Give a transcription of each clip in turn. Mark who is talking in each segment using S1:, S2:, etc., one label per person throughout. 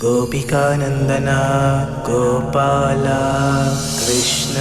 S1: गोपिकानन्दना Gopala Krishna.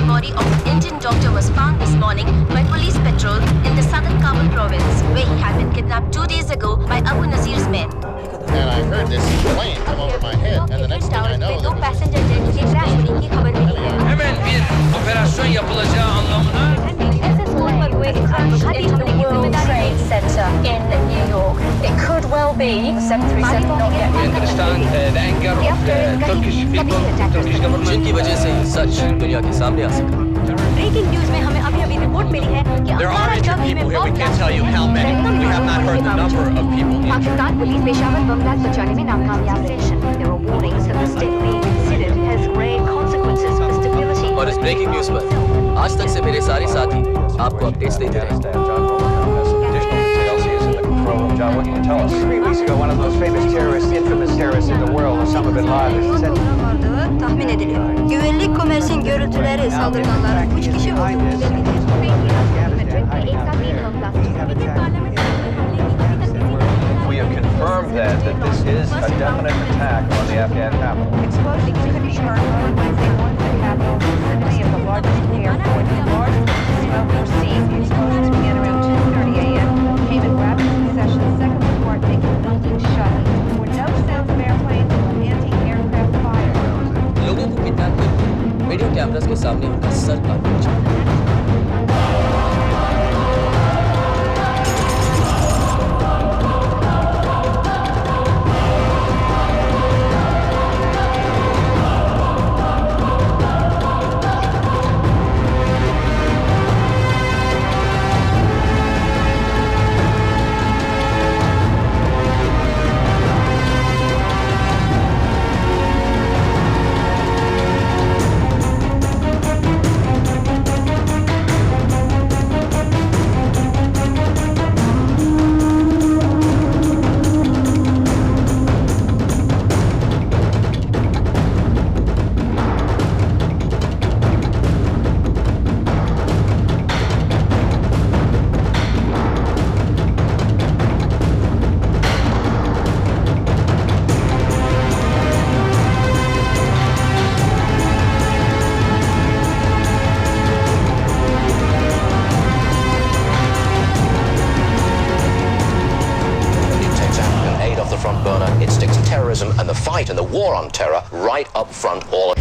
S2: Body of an Indian doctor was found this morning by police patrol in the southern Kabul province, where he had been kidnapped 2 days ago by Abu Nazir's men.
S3: And I heard this plane come over my head, and the next thing I know, there was...
S2: passenger jet के crash होने की खबर मिली है।
S4: Hemen bir operasyon yapılacağı anlamına.
S2: World Trade Center in New York. It could well be 737 not yet.
S4: We understand the anger of the Turkish people, Turkish government.
S5: जिनकी वजह से ये सच दुनिया के सामने आ सका।
S2: Breaking news में हमें अभी रिपोर्ट मिली है कि
S6: There are injured people here. We can't tell you how many. We have not heard the number of people injured.
S2: Pakistan police Peshawar bomb blast बचाने में नाकामयाब रही। There are warnings that the state being considered has grave consequences for stability.
S5: और इस breaking news पर आज तक से मेरे सारे साथी आपको अपडेट्स देते रहे।
S7: John, what can you tell us? 3 weeks ago, one of the most famous terrorists, infamous terrorists in the world, Osama bin Laden, said...
S2: tahmin ediliyor. Güvenlik komisyon görüntüleri saldırganların 3 kişi olduğunu
S7: We have confirmed that this is a definite attack on the Afghan capital.
S8: Explosions could be heard on Wednesday morning in the capital, vicinity of the largest airport. Large smoke received. The explosions began around 2:30 a.m. Came in rapid succession. Second report making the building shut. There were no sounds of airplanes or anti-aircraft fire.
S5: लोगों को kidnap कर video cameras के सामने उनका sir काट दिया।
S9: And the fight and the war on terror right up front all.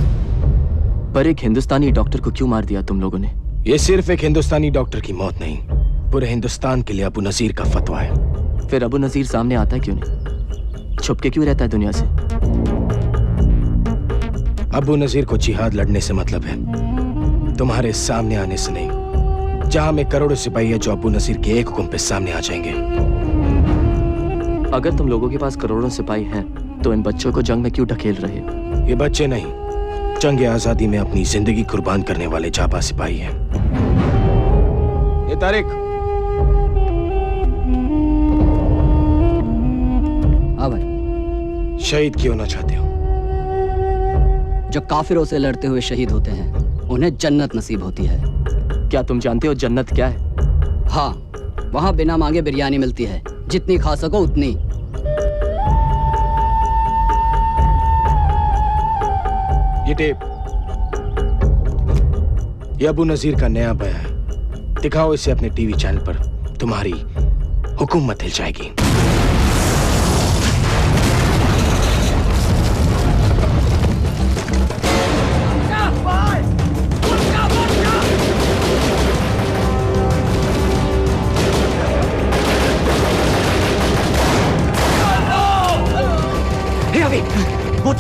S5: पर एक हिंदुस्तानी डॉक्टर को क्यों मार दिया तुम लोगों ने?
S1: ये सिर्फ एक हिंदुस्तानी डॉक्टर की मौत नहीं, पूरे हिंदुस्तान के लिए अबू नजीर का फतवा है।
S5: फिर अबू नजीर सामने आता क्यों नहीं? छुप के क्यों रहता है दुनिया से?
S1: अबू नजीर को जिहाद लड़ने से मतलब है, तुम्हारे सामने आने से नहीं। जहां में करोड़ों सिपाही है जो अबू नजीर के एक हुक्म पे सामने आ जाएंगे।
S5: अगर तुम लोगों के पास करोड़ों सिपाही हैं, तो इन बच्चों को जंग में क्यों ढकेल रहे?
S1: ये बच्चे नहीं, जंग आजादी में अपनी जिंदगी कुर्बान करने वाले जाबा सिपाही हैं। ये तारिक।
S10: हाँ भाई।
S1: शहीद क्यों ना चाहते हो?
S10: जो काफिरों से लड़ते हुए शहीद होते हैं, उन्हें जन्नत नसीब होती है।
S5: क्या तुम जानते हो जन्नत क्या है?
S10: हाँ, वहाँ बिना मांगे बिरयानी मिलती है, जितनी खा सको उतनी।
S1: ये टेप, ये अबू नजीर का नया बयान है। दिखाओ इसे अपने टीवी चैनल पर, तुम्हारी हुकूमत हिल जाएगी।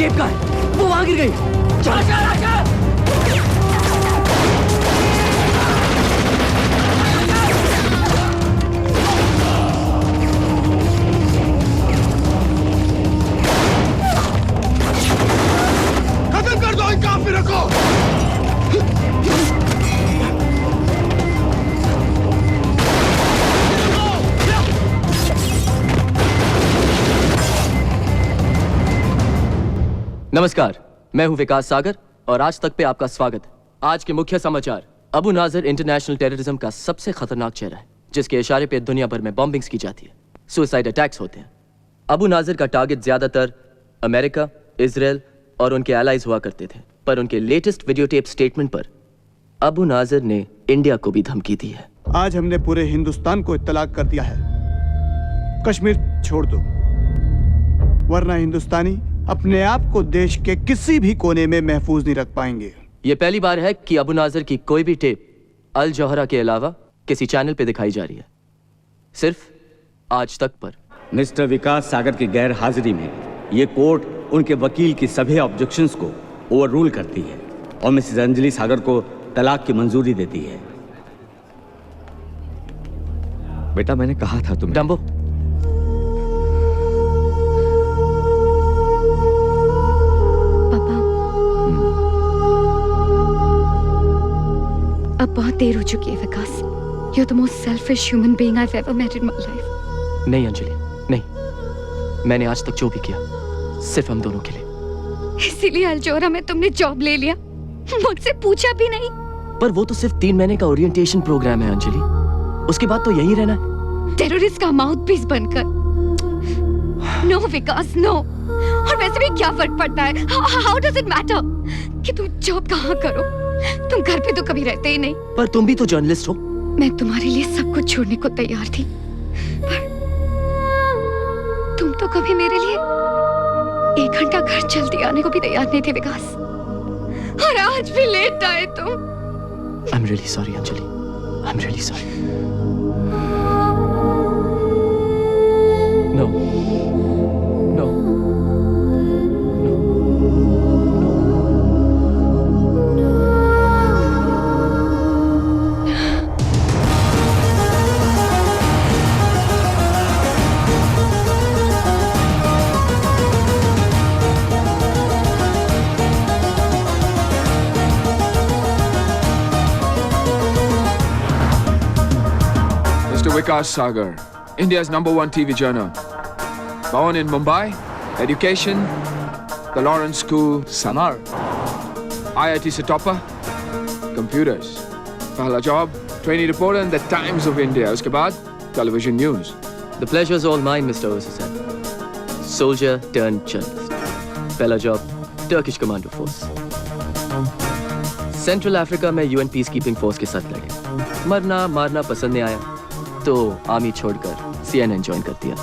S5: टेप कहाँ है? वो वहां गिर गई। चल चल चल।
S1: खत्म कर दो इन काफिरों को।
S5: नमस्कार, मैं हूं विकास सागर और आज तक पे आपका स्वागत है। आज के मुख्य समाचार। अबू नाजर इंटरनेशनल टेररिज्म का सबसे खतरनाक चेहरा है, जिसके इशारे पे दुनिया भर में बॉम्बिंग्स की जाती है, सुसाइड अटैक्स होते हैं। अबू नाजर का टारगेट ज्यादातर अमेरिका, इजराइल और उनके एलाइज हुआ करते थे, पर उनके लेटेस्ट वीडियो टेप स्टेटमेंट पर अबू नाजर ने इंडिया को भी धमकी दी है।
S11: आज हमने पूरे हिंदुस्तान को इत्तला कर दिया है, कश्मीर छोड़ दो, वरना हिंदुस्तानी अपने आप को देश के किसी भी कोने में महफूज नहीं रख पाएंगे।
S5: यह पहली बार है कि अबू नाजर की कोई भी टेप अल जौहरा के अलावा किसी चैनल पे दिखाई जा रही है, सिर्फ आज तक पर।
S12: मिस्टर विकास सागर की गैर हाजिरी में ये कोर्ट उनके वकील की सभी ऑब्जेक्शंस को ओवररूल करती है और मिसेस अंजलि सागर को तलाक की मंजूरी देती है। बेटा, मैंने कहा था तुम्हें।
S5: डम्बो,
S13: अब बहुत देर हो चुकी है विकास। You're the most selfish human being I've ever met in my life.
S5: नहीं अंजलि, नहीं। मैंने आज तक जो भी किया सिर्फ हम दोनों के लिए।
S13: इसीलिए अल्जोरा में तुमने जॉब ले लिया, मुझसे पूछा भी नहीं।
S5: पर वो तो सिर्फ 3 महीने का ओरिएंटेशन प्रोग्राम है अंजलि, उसके बाद तो यहीं रहना है।
S13: टेररिस्ट का माउथपीस बनकर। नो विकास, नो। और वैसे भी क्या फर्क पड़ता है? How does it matter कि तुम जॉब कहाँ करो? तुम घर पे तो कभी रहते ही नहीं।
S5: पर तुम भी तो जर्नलिस्ट हो।
S13: मैं तुम्हारे लिए सब कुछ छोड़ने को तैयार थी, पर तुम तो कभी मेरे लिए 1 घंटा घर जल्दी आने को भी तैयार नहीं थे विकास। और आज भी लेट आए तुम।
S5: I'm really sorry Anjali, I'm really sorry. No, no.
S14: Vikas Sagar, India's #1 TV journal. Born in Mumbai, education, the Lawrence School, Samar. IIT Setapa, computers. Pehla job, trainee reporter in the Times of India. Uske baad, television news.
S5: The pleasure's all mine, Mr. Osasan. Soldier turned journalist. Pehla job, Turkish Commando Force. Central Africa में UN Peacekeeping Force के साथ लड़े। मरना मारना पसंद नहीं आया, तो आर्मी छोड़कर CNN ज्वाइन कर दिया।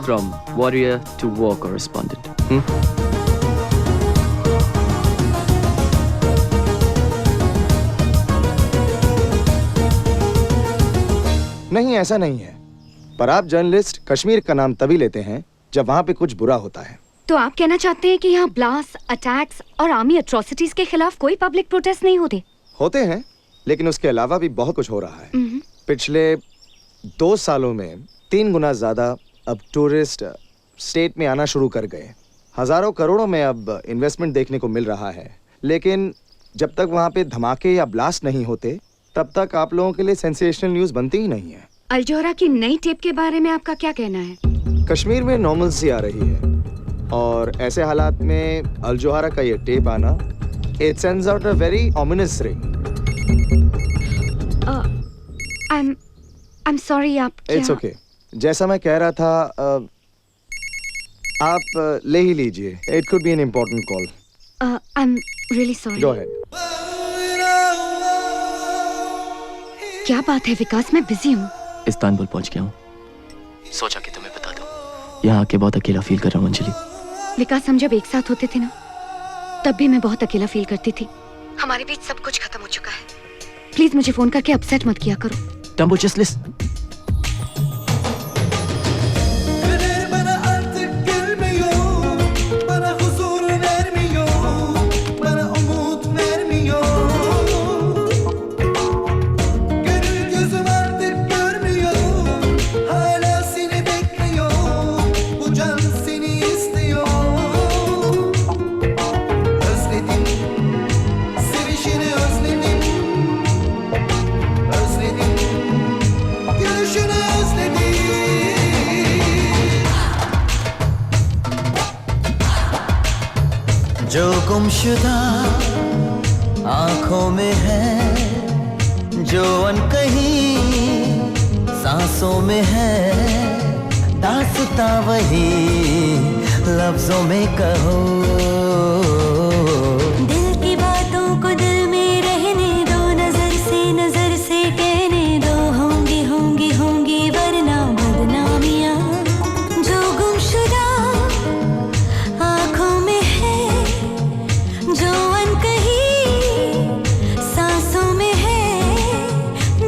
S5: From warrior to war correspondent.
S1: नहीं, ऐसा नहीं है। पर आप जर्नलिस्ट कश्मीर का नाम तभी लेते हैं जब वहाँ पे कुछ बुरा होता है।
S13: तो आप कहना चाहते हैं कि यहाँ ब्लास्ट, अटैक्स और आर्मी एट्रोसिटीज के खिलाफ कोई पब्लिक प्रोटेस्ट नहीं होते?
S1: होते हैं, लेकिन उसके अलावा भी बहुत कुछ हो रहा है। पिछले 2 सालों में 3 गुना ज्यादा अब टूरिस्ट स्टेट में आना शुरू कर गए। हजारों करोड़ों में अब इन्वेस्टमेंट देखने को मिल रहा है, लेकिन जब तक वहाँ पे धमाके या ब्लास्ट नहीं होते तब तक आप लोगों के लिए सेंसेशनल न्यूज बनती ही नहीं है।
S13: अल्जोहरा की नई टेप के बारे में आपका क्या कहना है?
S1: कश्मीर में नॉर्मलसी आ रही है और ऐसे हालात में अल्जोहरा का ये टेप आना, it sends out a very ominous ring.
S13: I'm sorry, आप क्या?
S1: It's okay. जैसा मैं कह रहा था, आप ले ही लीजिए। It could be an important call.
S13: I'm really sorry.
S1: Go ahead.
S13: क्या बात है विकास, मैं बिजी हूँ।
S5: इस्तांबुल पहुँच गया हूँ, सोचा कि तुम्हें बता दूँ। यहाँ आके बहुत अकेला फील कर रहा हूँ अंजलि।
S13: विकास, हम जब एक साथ होते थे ना, तब भी मैं बहुत अकेला फील करती थी। हमारे बीच सब कुछ खत्म हो चुका है। प्लीज मुझे फोन करके अपसेट मत किया करो।
S5: Dumbo, just listen.
S15: Bana artık gelmiyor, bana huzur जो गुमशुदा आंखों में है, जो अनकही सांसों में है, दास्तां वही लफ्जों में कहो।
S2: दिल की बातों को दिल में रहने दो, नजर से कहने दो, होंगी होंगी होंगी वरना बदनामियां। जो गुमशुदा आंखों में है, जो अनकही सांसों में है,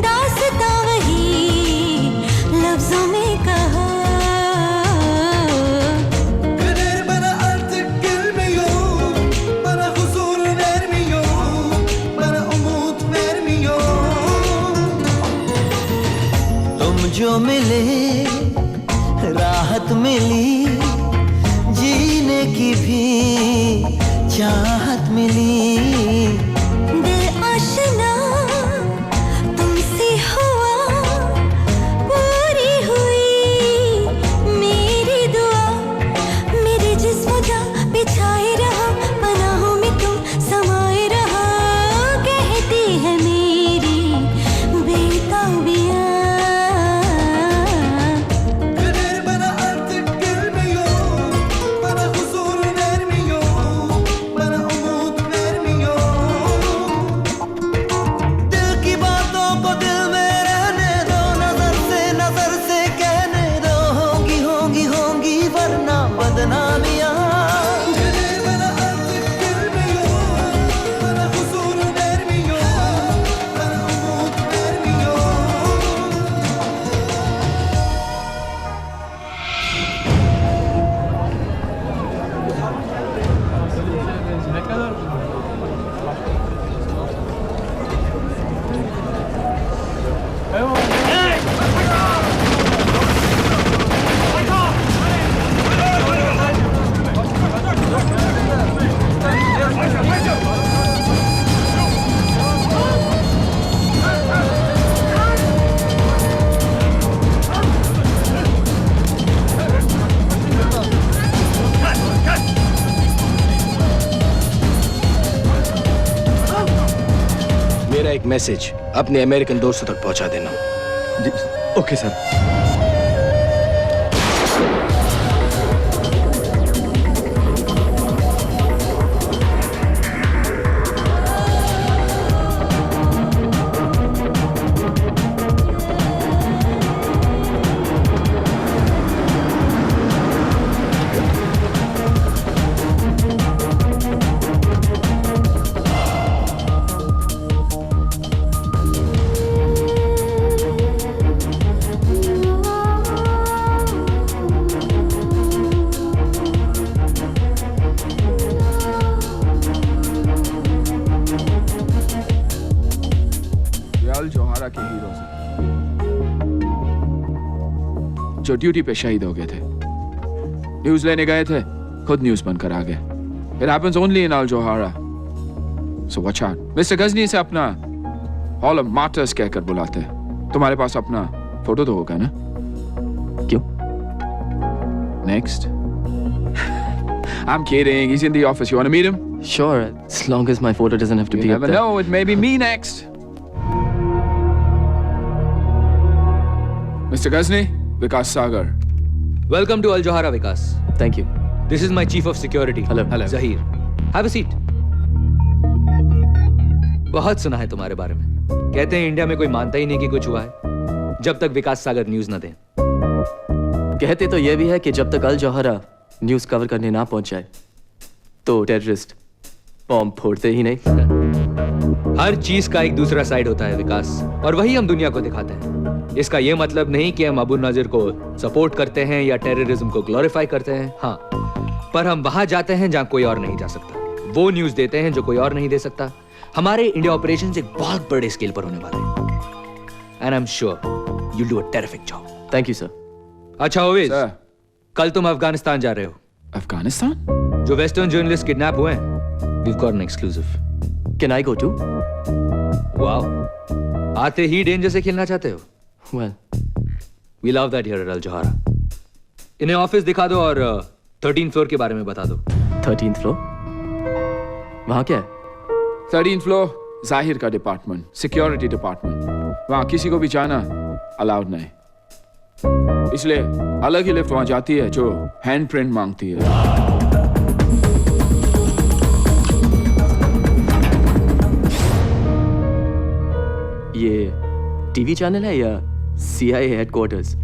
S2: दास्तां वही लफ्जों में कहो।
S15: जो मिले राहत मिली, जीने की भी चाहत मिली।
S2: दिल आशना तुमसे हुआ, पूरी हुई मेरी दुआ। मेरे जिस्म जा बिछाए रहा, पनाहों में तुम समाए रहा। कहती है मेरी बेताबियां।
S1: मेरा एक मैसेज अपने अमेरिकन दोस्तों तक पहुंचा देना।
S12: Okay sir.
S14: जोहारा के हीरो जो ड्यूटी पे शहीद हो गए थे, न्यूज लेने गए थे, खुद न्यूज बनकर आ गए। It happens only in Al Johara. So watch out. Mr. Ghazni से अपना Hall of Martyrs कहकर बुलाते हैं। तुम्हारे पास अपना फोटो तो होगा ना?
S5: क्यों?
S14: Next. I'm kidding. He's in the office. You want to meet him?
S5: Sure, as long as my photo doesn't have to be
S14: You
S5: up
S14: never
S5: there.
S14: know. It may be me next. Mr. Ghazni, Vikas Sagar.
S6: Welcome to Al Johara, Vikas.
S5: Thank you.
S6: This is my chief of security.
S5: Hello.
S6: Zahir. Have a seat. बहुत सुना है तुम्हारे बारे में। कहते हैं India में कोई मानता ही नहीं कि कुछ हुआ है जब तक विकास सागर न्यूज न दें।
S5: कहते तो ये भी है कि जब तक अल जौहरा न्यूज कवर करने ना पहुंच जाए तो टेररिस्ट बॉम्ब फोड़ते ही नहीं।
S6: हर चीज का एक दूसरा साइड होता है विकास, और वही हम दुनिया को दिखाते हैं। इसका यह मतलब नहीं कि हम अबू नाजिर को सपोर्ट करते हैं या टेररिज्म को ग्लोरीफाई करते हैं। हाँ, पर हम वहां जाते हैं जहां कोई और नहीं जा सकता, वो न्यूज देते हैं जो कोई और नहीं दे सकता। हमारे इंडिया ऑपरेशन एक बहुत बड़े स्केल पर होने वाले हैं, and I am sure you do a terrific job.
S5: Thank you sir.
S6: अच्छा ओवेस, कल तुम अफगानिस्तान जा रहे हो।
S14: अफगानिस्तान?
S6: जो वेस्टर्न जर्नलिस्ट किडनैप हुए हैं, we've got an exclusive.
S5: Can I go too?
S6: Wow. आते ही डेंजर से खेलना चाहते हो?
S5: Well,
S6: we love that here at Al Johara. इन्हें ऑफिस दिखा दो और 13th फ्लोर के बारे में बता दो।
S5: 13th floor? वहाँ क्या है?
S14: 13th फ्लोर, जाहिर का डिपार्टमेंट, सिक्योरिटी डिपार्टमेंट। वहाँ किसी को भी जाना अलाउड नहीं, इसलिए अलग ही लिफ्ट वहाँ जाती है जो हैंड प्रिंट मांगती है।
S5: ये टीवी चैनल है या CIA headquarters?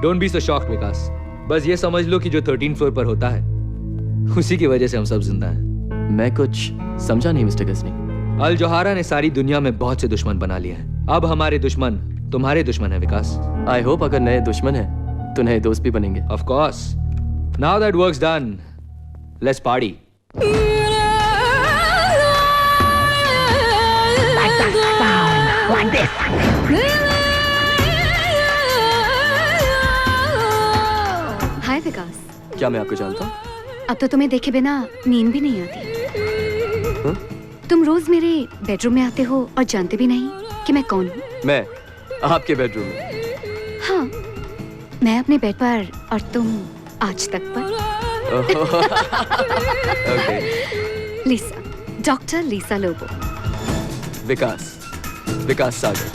S6: Don't be so shocked Vikas, बस ये समझ लो कि जो 13th फ्लोर पर होता है उसी की वजह से हम सब जिंदा हैं।
S5: मैं कुछ समझा नहीं मिस्टर गजनी।
S6: अल जोहारा ने सारी दुनिया में बहुत से दुश्मन बना लिए हैं। अब हमारे दुश्मन तुम्हारे दुश्मन है विकास।
S5: आई होप अगर नए दुश्मन है तो नए दोस्त भी बनेंगे।
S6: Of course. Now that work's done, let's party.
S13: Hi Vikas.
S5: क्या मैं आपको जानता हूँ?
S13: अब तो तुम्हें देखे बिना नींद भी नहीं आती। तुम रोज मेरे बेडरूम में आते हो और जानते भी नहीं कि मैं कौन हूँ।
S5: मैं आपके बेडरूम में?
S13: हाँ, मैं अपने बेड पर और तुम आज तक पर।
S5: ओके।
S13: लिसा, डॉक्टर लिसा लोबो।
S5: विकास सागर।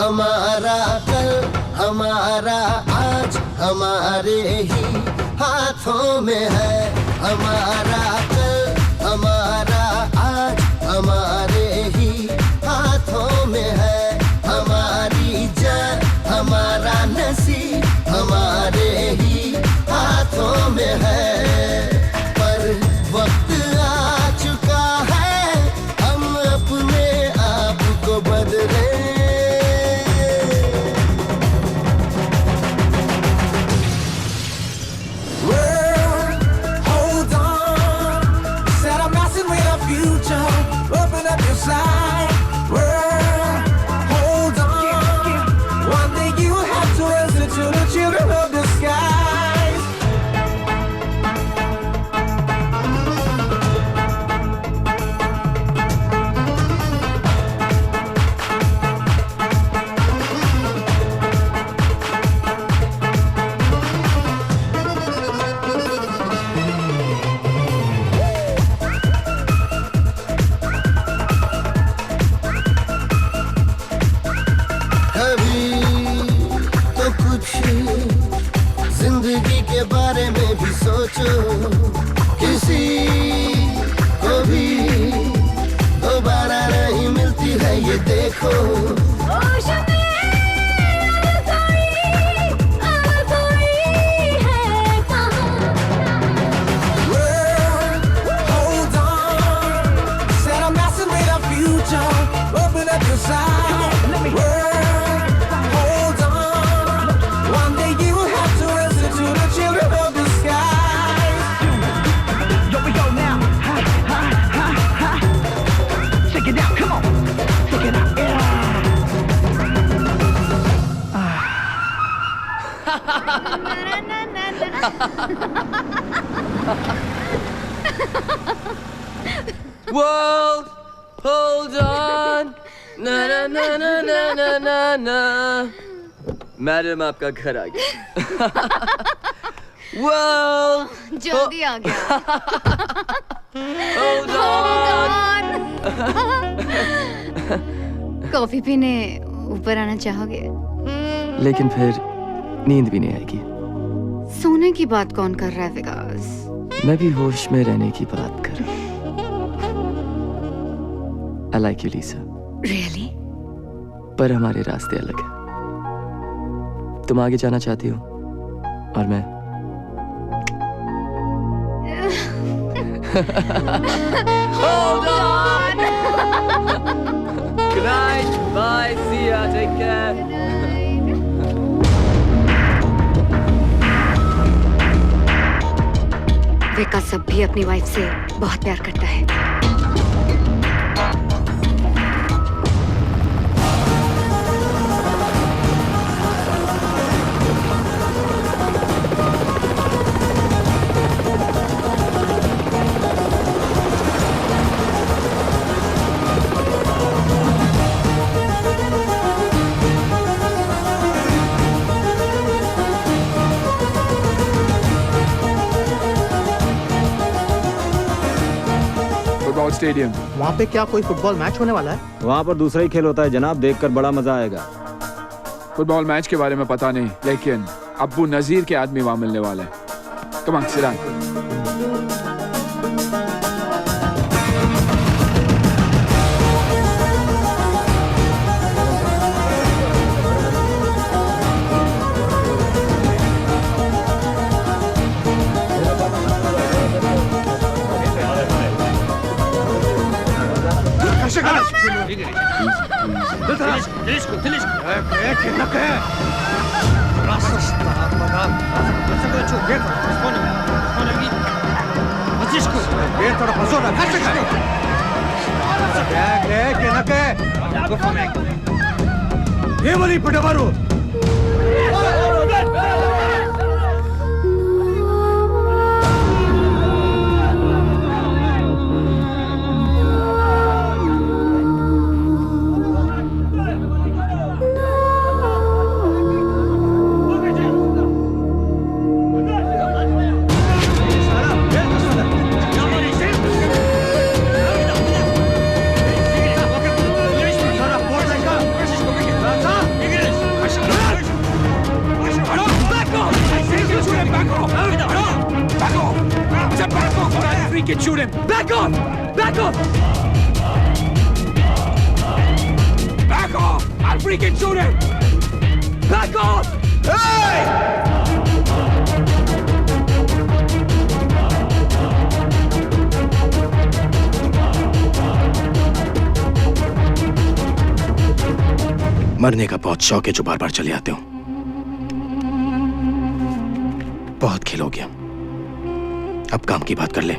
S15: हमारा कल, हमारा आज, हमारे ही हाथों में है। हमारा कल, हमारा आज, हमारे ही हाथों में है। हमारी जान, हमारा नसीब, हमारे ही हाथों में है। पर वक्त आ चुका है, हम अपने आप को बदले। जिंदगी के बारे में भी सोचो, किसी को भी दोबारा नहीं मिलती है ये देखो।
S5: World, hold on. Na na na na na na na na. Madam आपका घर आ गया। World,
S13: जल्दी आ गया।
S5: hold on.
S13: कॉफी पीने ऊपर आना चाहोगे?
S5: लेकिन फिर नींद भी नहीं आएगी।
S13: सोने की बात कौन कर रहा है विकास?
S5: मैं भी होश में रहने की बात कर रहा हूँ। I like you, Lisa.
S13: Really?
S5: पर हमारे रास्ते अलग हैं। तुम आगे जाना चाहती हो और मैं Hold on. Good night. Bye. See ya. Take care.
S13: विकास अब भी अपनी वाइफ से बहुत प्यार करता है।
S14: stadium.
S16: वहाँ पे क्या कोई फुटबॉल मैच होने वाला है?
S12: वहाँ पर दूसरा ही खेल होता है जनाब, देखकर बड़ा मजा आएगा।
S14: फुटबॉल मैच के बारे में पता नहीं, लेकिन अब्बू नजीर के आदमी वहाँ मिलने वाले हैं। Come on, sit down.
S17: Shoot him! Back off! Back off! Back off! I'll freaking shoot him! Back off! Hey!
S1: मरने का बहुत शौक है जो बार बार चले आते हो। बहुत खेल हो गया, अब काम की बात कर ले।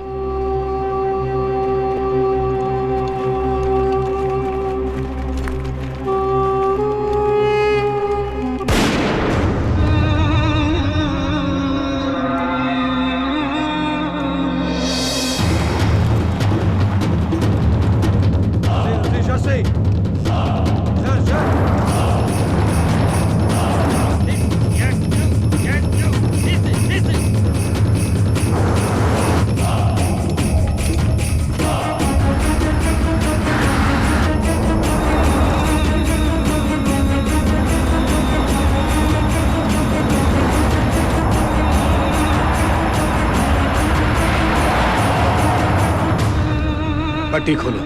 S1: पट्टी खोलो।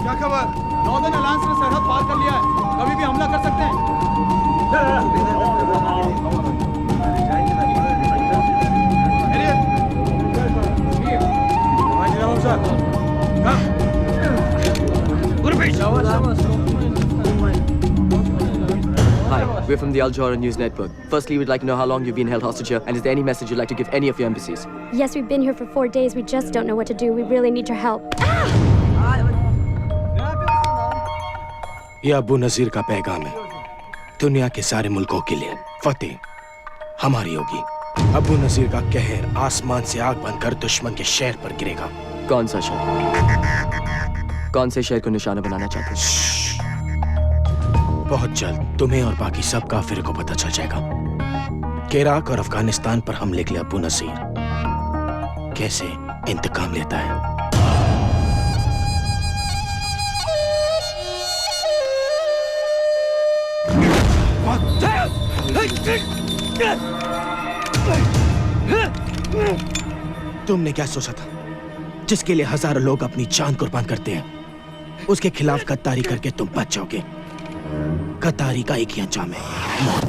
S11: क्या खबर? नॉर्दर्न अलायंस ने सरहद पार कर लिया है, कभी भी हमला कर सकते हैं।
S5: Hi, we're from the Al Jazeera News Network. Firstly, we'd like to know how long you've been held hostage here, and is there any message you'd like to give any of your embassies?
S18: Yes, we've been here for 4 days. We just don't know what to do. We really need your help.
S1: ये अब्बू नजीर का पैगाम है दुनिया के सारे मुल्कों के लिए। फतेह हमारी होगी। अब्बू नजीर का कहर आसमान से आग बनकर दुश्मन के शहर पर गिरेगा।
S5: कौन सा शहर? कौन से शहर को निशाना बनाना चाहते हैं?
S1: बहुत जल्द तुम्हें और बाकी सब काफिर को पता चल जाएगा कि इराक और अफगानिस्तान पर हमले के लिए अब्बू नजीर कैसे इंतकाम लेता है। तुमने क्या सोचा था? जिसके लिए हजारों लोग अपनी जान कुर्बान करते हैं, उसके खिलाफ गद्दारी करके तुम बच जाओगे। गद्दारी का एक ही अंजाम है, मौत।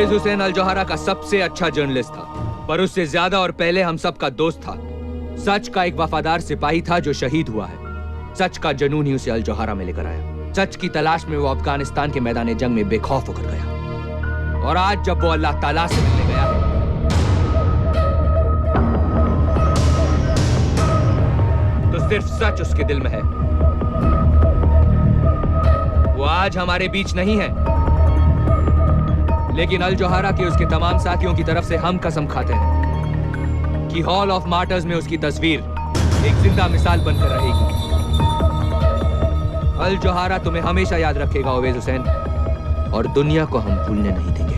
S6: अवेज हुसैन अल जोहरा का सबसे अच्छा जर्नलिस्ट था, पर उससे ज्यादा और पहले हम सबका दोस्त था। सच का एक वफादार सिपाही था जो शहीद हुआ है। सच का जनून ही उसे अल जोहरा में लेकर आया। सच की तलाश में वो अफगानिस्तान के मैदान जंग में बेखौफ होकर गया, और आज जब वो अल्लाह ताला से मिलने गया है, तो सिर्फ सच उसके दिल में है। वो आज हमारे बीच नहीं है, लेकिन अल जोहरा के उसके तमाम साथियों की तरफ से हम कसम खाते हैं कि हॉल ऑफ मार्टर्स में उसकी तस्वीर एक जिंदा मिसाल बनकर रहेगी। अल जोहरा तुम्हें हमेशा याद रखेगा अवेज हुसैन, और दुनिया को हम भूलने नहीं देंगे।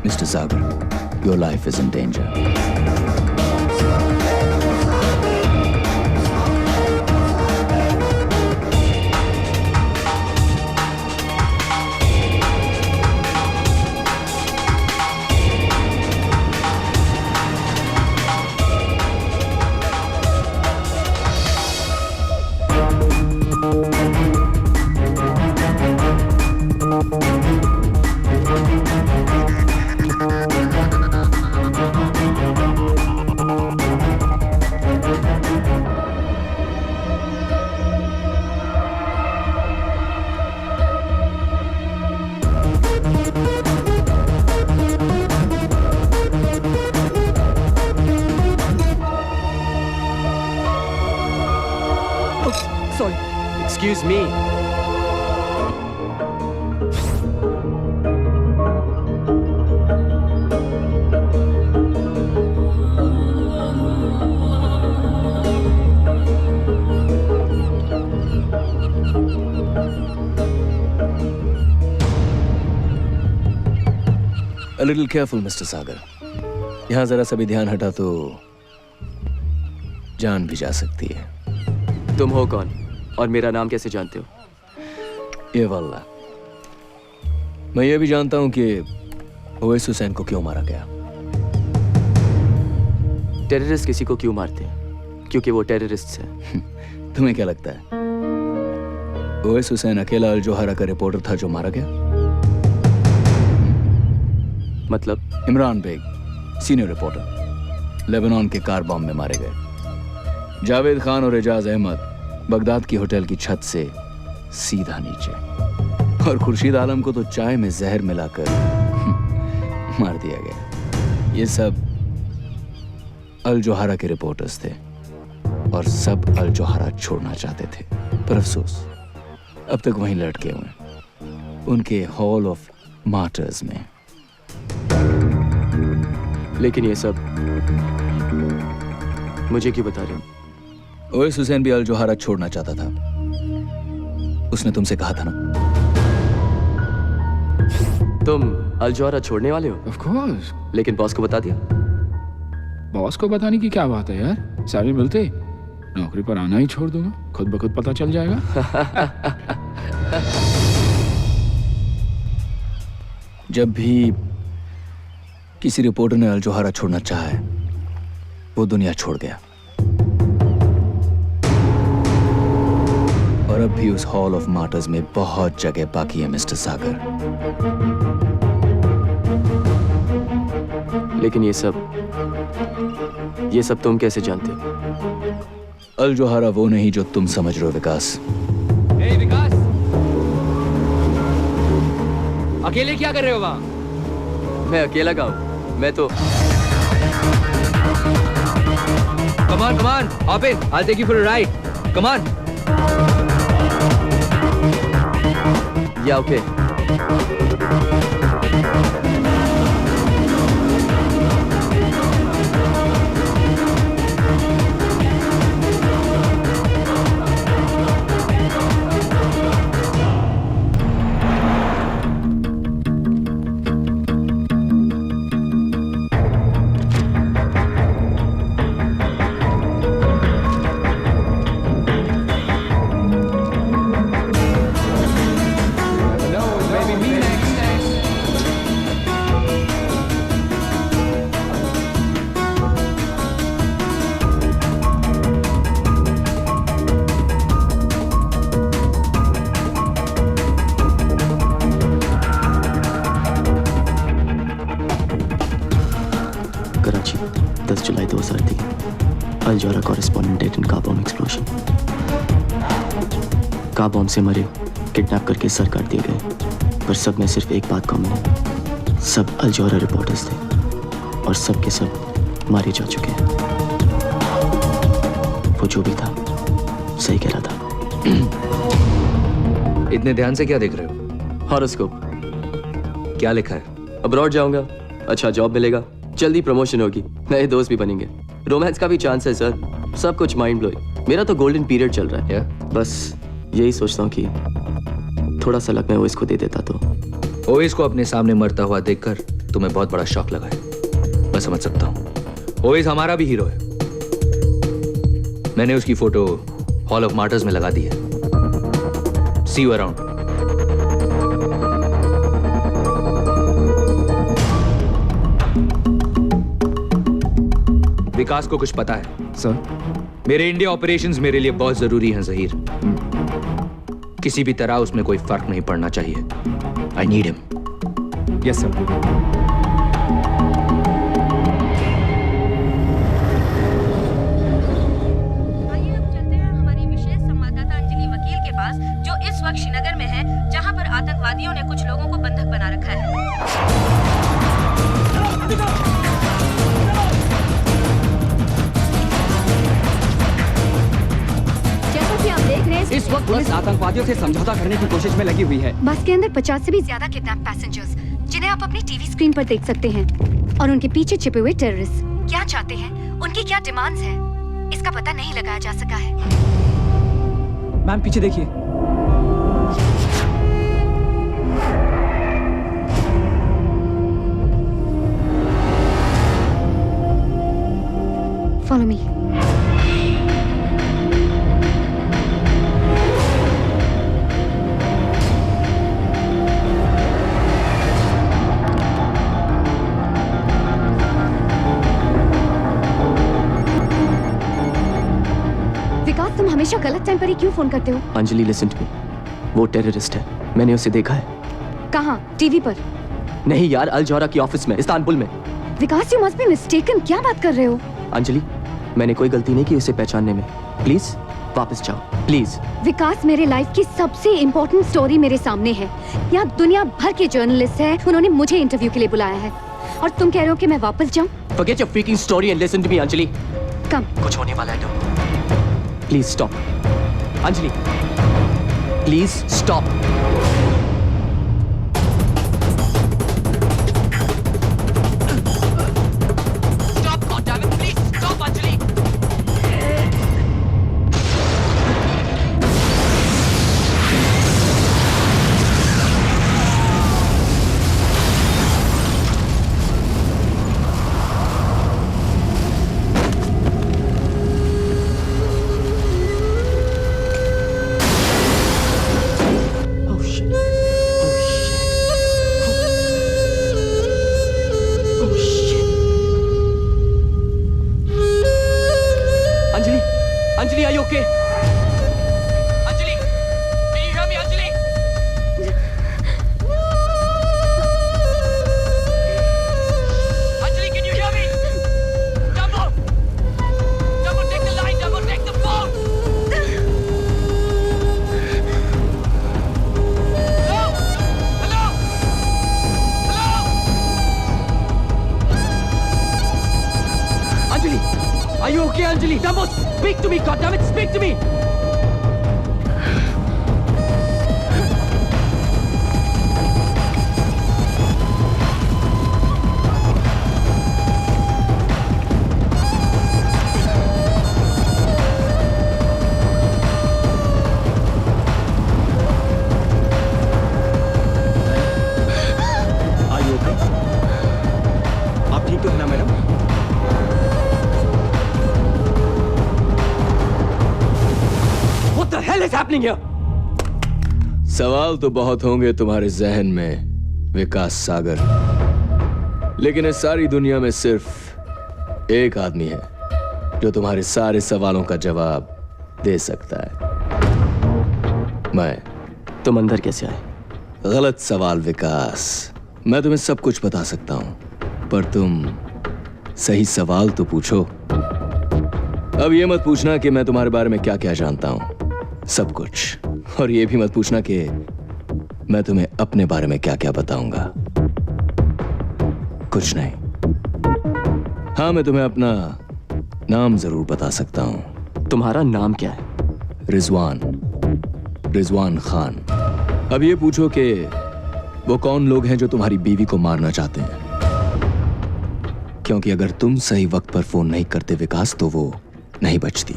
S19: Mr. Sagar, your life is in danger.
S5: Excuse me.
S19: A little careful, Mr. Sagar. यहाँ जरा सा भी ध्यान हटा तो जान भी जा सकती है।
S5: तुम हो कौन और मेरा नाम कैसे जानते हो?
S19: ये वल्ला, मैं ये भी जानता हूं कि अवेज हुसैन को क्यों मारा गया।
S5: टेररिस्ट किसी को क्यों मारते हैं? क्योंकि वो टेररिस्ट हैं।
S19: तुम्हें क्या लगता है अवेज हुसैन अकेला अल जोहरा का रिपोर्टर था जो मारा गया?
S5: मतलब?
S19: Imran Baig, senior reporter, Lebanon के कार बॉम्ब में मारे गए। जावेद खान और एजाज अहमद बगदाद की होटल की छत से सीधा नीचे, और खुर्शीद आलम को तो चाय में जहर मिलाकर मार दिया गया। ये सब अल जोहरा के रिपोर्टर्स थे, और सब अल जोहरा छोड़ना चाहते थे, पर अफसोस अब तक वहीं लटके हुए उनके हॉल ऑफ मार्टर्स में।
S5: लेकिन ये सब मुझे क्यों बता रहे हो?
S19: अवेज हुसैन भी अल जोहरा छोड़ना चाहता था। उसने तुमसे कहा था ना।
S5: तुम अल जोहरा छोड़ने वाले हो?
S14: Of course.
S5: लेकिन बॉस को बता दिया?
S14: बॉस को बताने की क्या बात है यार? सारे मिलते नौकरी पर आना ही छोड़ दूंगा, खुद ब खुद पता चल जाएगा।
S19: जब भी किसी रिपोर्टर ने अल जोहरा छोड़ना चाहा है, वो दुनिया छोड़ गया, और अब भी उस हॉल ऑफ मार्टर्स में बहुत जगह बाकी है मिस्टर सागर।
S5: लेकिन ये सब तुम कैसे जानते हो?
S19: अल जोहरा वो नहीं जो तुम समझ रहे हो विकास।
S6: ए विकास, अकेले क्या कर रहे हो वहां?
S5: मैं अकेला गाऊं? मैं तो
S6: Come on, hop in. I'll take you for a ride. Come on.
S5: Yeah, okay. सरती अल जौहरा correspondent dead in car bomb explosion. Car bomb से मरे, किडनैप करके सर काट दिए गए, पर सब में सिर्फ एक बात कॉमन है, सब अल जौहरा रिपोर्टर्स थे और सब के सब मारे जा चुके हैं। वो जो भी था सही कह रहा था।
S6: इतने ध्यान से क्या देख रहे हो?
S5: हॉरोस्कोप।
S6: क्या लिखा है?
S5: अब्रॉड जाऊंगा, अच्छा जॉब मिलेगा, जल्दी प्रमोशन होगी, नए दोस्त भी बनेंगे, रोमांस का भी चांस है सर, सब कुछ माइंड ब्लोइंग। मेरा तो गोल्डन पीरियड चल रहा है। बस यही सोचता हूँ कि थोड़ा सा लक मैं ओएस को दे देता तो।
S6: ओएस को अपने सामने मरता हुआ देखकर तुम्हें बहुत बड़ा शॉक लगा है, मैं समझ सकता हूँ। ओएस हमारा भी हीरो है। मैंने उसकी फोटो हॉल ऑफ मार्टर्स में लगा दी है। सी यू अराउंड। विकास को कुछ पता है
S14: सर?
S6: मेरे इंडिया ऑपरेशंस मेरे लिए बहुत जरूरी हैं जहीर। किसी भी तरह उसमें कोई फर्क नहीं पड़ना चाहिए। I need him.
S14: Yes sir.
S20: जो इस वक्त श्रीनगर में है, जहां पर आतंकवादियों ने कुछ लोगों को बंधक बना रखा है।
S13: जैसा कि आप देख रहे हैं,
S10: इस वक्त पुलिस आतंकवादियों से समझौता करने की कोशिश में लगी हुई है।
S13: बस के अंदर 50 से भी ज्यादा किडनैप पैसेंजर्स, जिन्हें आप अपनी टीवी स्क्रीन पर देख सकते हैं, और उनके पीछे छिपे हुए टेररिस्ट क्या चाहते हैं, उनकी क्या डिमांड्स हैं, इसका पता नहीं लगाया जा सका है।
S10: मैम पीछे देखिए।
S13: Follow me. विकास, तुम हमेशा गलत टाइम पर ही क्यों फोन करते हो?
S5: अंजलि लिसन टू मी, वो टेररिस्ट है, मैंने उसे देखा है।
S13: कहाँ? टीवी पर?
S5: नहीं यार, अल जौहरा की ऑफिस में, इस्तांबुल में।
S13: विकास, यू मस्ट बी मिस्टेकन। क्या बात कर रहे हो?
S5: अंजलि, मैंने कोई गलती नहीं की उसे पहचानने में, प्लीज वापस जाओ प्लीज।
S13: विकास, मेरे लाइफ की सबसे इम्पोर्टेंट स्टोरी मेरे सामने है। यहाँ दुनिया भर के जर्नलिस्ट हैं, उन्होंने मुझे इंटरव्यू के लिए बुलाया है, और तुम कह रहे हो कि मैं वापस जाऊँ?
S5: Forget your freaking story and listen to me, Anjali.
S13: कम।
S5: कुछ होने वाला है तो please stop. Anjali, please stop. Anjali, are you okay? Anjali, can you hear me, Anjali? Anjali, can you hear me? Dumbo! Dumbo, take the line, Dumbo, take the phone! Hello? Hello? Hello? Anjali, are you okay, Anjali? Dumbo, speak to me, goddammit, speak to me!
S12: Are you okay? आप ठीक तो है ना madam?
S5: What the hell is happening here?
S19: सवाल तो बहुत होंगे तुम्हारे जहन में, विकास सागर, लेकिन इस सारी दुनिया में सिर्फ एक आदमी है जो तुम्हारे सारे सवालों का जवाब दे सकता है। मैं।
S5: तुम अंदर कैसे आए?
S19: गलत सवाल विकास। मैं तुम्हें सब कुछ बता सकता हूं, पर तुम सही सवाल तो पूछो। अब ये मत पूछना कि मैं तुम्हारे बारे में क्या क्या जानता हूं, सब कुछ। और ये भी मत पूछना कि मैं तुम्हें अपने बारे में क्या क्या बताऊंगा, कुछ नहीं। हाँ, मैं तुम्हें अपना नाम जरूर बता सकता हूं।
S5: तुम्हारा नाम क्या है?
S19: रिजवान खान। अब ये पूछो कि वो कौन लोग हैं जो तुम्हारी बीवी को मारना चाहते हैं, क्योंकि अगर तुम सही वक्त पर फोन नहीं करते विकास, तो वो नहीं बचती।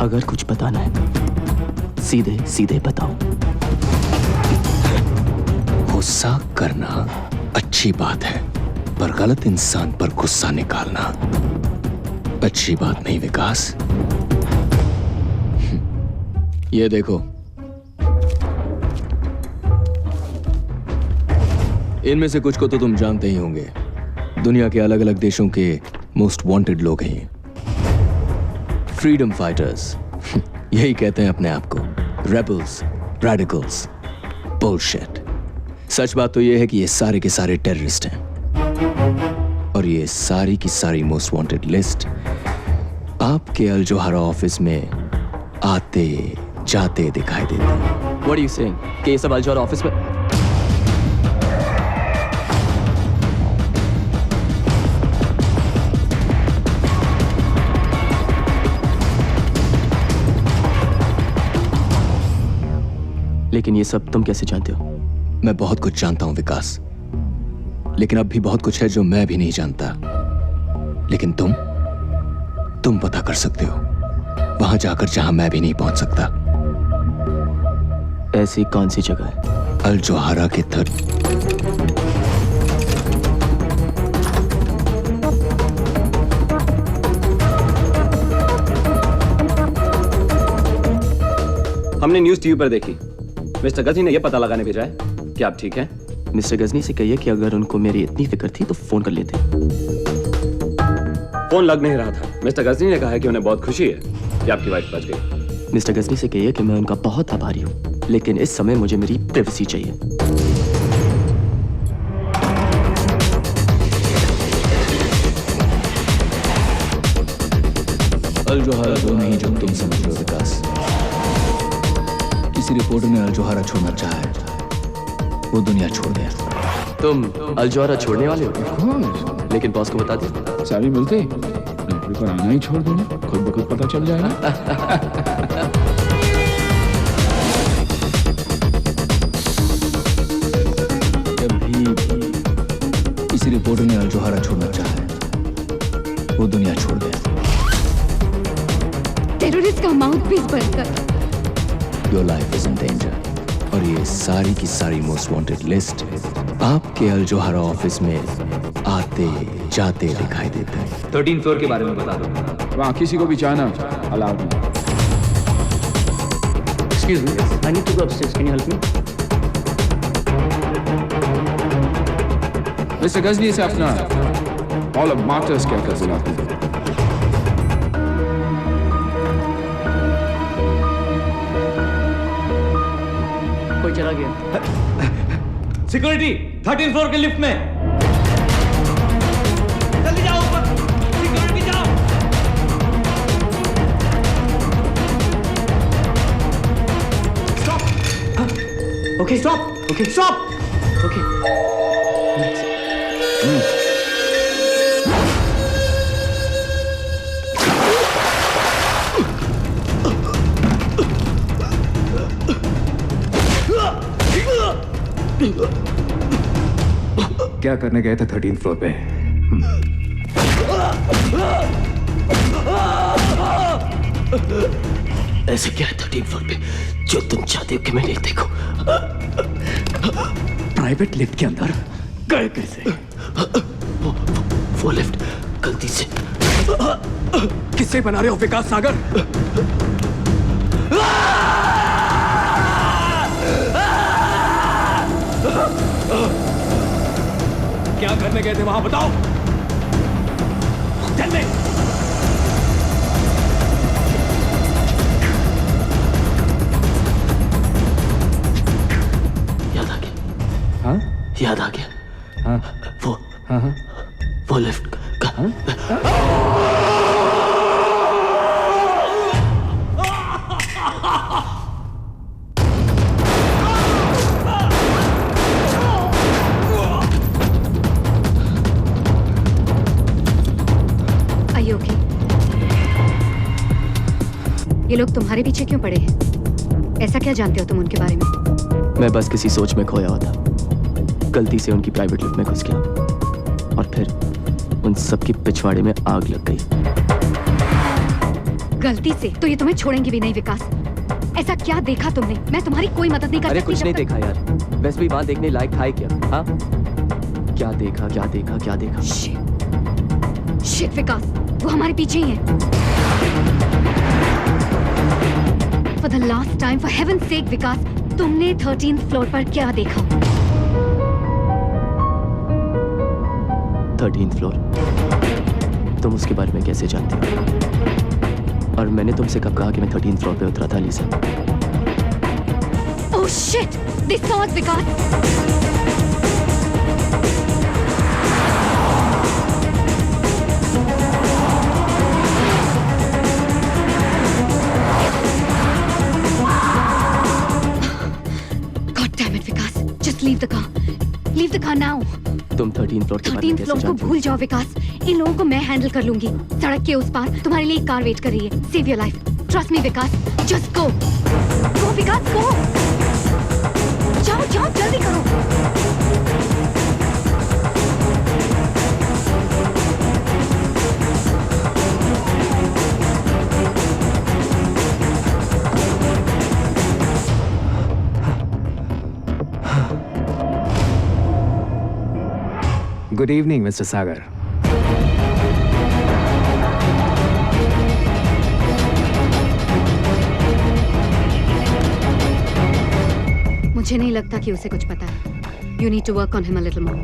S5: अगर कुछ बताना है सीधे सीधे बताओ।
S19: गुस्सा करना अच्छी बात है, पर गलत इंसान पर गुस्सा निकालना अच्छी बात नहीं विकास। ये देखो, इनमें से कुछ को तो तुम जानते ही होंगे। दुनिया के अलग अलग देशों के मोस्ट वांटेड लोग हैं, फ्रीडम फाइटर्स। यही कहते हैं अपने आप को, रेबल्स, रेडिकल्स, बुलशिट। सच बात तो यह है कि ये सारे के सारे टेररिस्ट हैं, और ये सारी की सारी मोस्ट वांटेड लिस्ट आपके अल जोहारा ऑफिस में आते जाते दिखाई देती है।
S5: What are you saying? कि ये सब अल जोहारा ऑफिस में? लेकिन ये सब तुम कैसे जानते हो?
S19: मैं बहुत कुछ जानता हूं विकास, लेकिन अब भी बहुत कुछ है जो मैं भी नहीं जानता। लेकिन तुम पता कर सकते हो, वहां जाकर जहां मैं भी नहीं पहुंच सकता।
S5: ऐसी कौन सी जगह है?
S19: अल जोहारा के
S21: हमने न्यूज टीवी पर देखी। मिस्टर गजनी ने यह पता लगाने भेजा है कि आप ठीक हैं।
S5: मिस्टर गजनी से कहिए कि अगर उनको मेरी इतनी फिक्र थी तो फोन कर लेते।
S21: फोन लग नहीं रहा था। मिस्टर गजनी ने कहा है कि उन्हें बहुत खुशी है कि आपकी वाइफ बच गई।
S5: मिस्टर गजनी से कहिए कि मैं उनका बहुत आभारी हूँ, लेकिन इस समय मुझे मेरी प्राइवेसी चाहिए।
S19: अल जोहारा वो नहीं जो तुम समझ रहे हो विकास। किसी रिपोर्टर ने अल जोहारा छोड़ना चाहा है, वो दुनिया छोड़ गया।
S5: तुम अल जोहारा छोड़ने वाले हो? लेकिन बॉस को बता दे।
S14: सारी मिलते नौकरी पर आना ही छोड़ देना, खुद ब खुद पता चल जाएगा।
S19: जब भी किसी रिपोर्टर ने अल जोहारा छोड़ना चाहा है, वो दुनिया छोड़ गया।
S13: टेररिस्ट का माउथपीस बनकर
S19: Your life is in danger। और ये सारी की सारी मोस्ट वांटेड लिस्ट आपके अल जोहारा ऑफिस में आते जाते दिखाई देते हैं।
S6: 13 फ्लोर के बारे में बता दो।
S14: वहाँ किसी को भी जाना अलाउड नहीं।
S10: Excuse me, I need to go upstairs. Can you help me?
S14: Mister Ghajini से अपना हॉल ऑफ मार्टर्स क्या कर बुलाते हैं?
S10: कोई चला गया।
S21: सिक्योरिटी 13 फ्लोर के लिफ्ट में। जल्दी जाओ ऊपर, सिक्योरिटी जाओ।
S10: Stop. Okay stop. Okay stop. Okay.
S21: क्या करने गए थे 13 फ्लोर पे?
S5: ऐसे क्या है 13 फ्लोर पे जो तुम चाहते हो कि मैं नहीं देखूं?
S21: प्राइवेट लिफ्ट के अंदर गए कैसे?
S5: वो लिफ्ट गलती से।
S21: किससे बना रहे हो विकास सागर? क्या करने गए थे वहां बताओ? Tell me!
S5: याद आ गया। हाँ? याद आ गया। हाँ वो लिफ्ट का
S13: ये लोग तुम्हारे पीछे क्यों पड़े हैं? ऐसा क्या जानते हो तुम उनके बारे में?
S5: मैं बस किसी सोच में खोया हुआ था, गलती से उनकी प्राइवेट लिफ्ट में घुस गया और फिर उन सबकी पिछवाड़े में आग लग गई।
S13: गलती से? तो ये तुम्हें छोड़ेंगे भी नहीं विकास। ऐसा क्या देखा तुमने? मैं तुम्हारी कोई मदद नहीं कर सकती।
S5: अरे कुछ नहीं देखा यार, वैसे भी वहां देखने लायक था क्या? हाँ, क्या देखा क्या देखा क्या देखा?
S13: शिट विकास, वो हमारे पीछे ही है। For the last time, for heaven's sake, विकास, तुमने 13th फ्लोर पर क्या देखा?
S5: 13th floor? तुम उसके बारे में कैसे जानते हो? और मैंने तुमसे कब कहा कि मैं 13th फ्लोर पे उतरा था, लीसा?
S13: Oh shit! They saw us, Vikas! Leave the car. Leave the car now.
S5: तुम 13th फ्लोर के बारे में कैसे जानते हो? 13th फ्लोर को
S13: भूल जाओ विकास। इन लोगों को मैं हैंडल कर लूंगी। सड़क के उस पार तुम्हारे लिए एक कार वेट कर रही है। Save your life. Trust me Vikas. Just go. Go Vikas, go. जाओ जाओ जल्दी करो।
S3: Good evening, Mr. Sagar.
S13: मुझे नहीं लगता कि उसे कुछ पता है। You need to work on him a little more.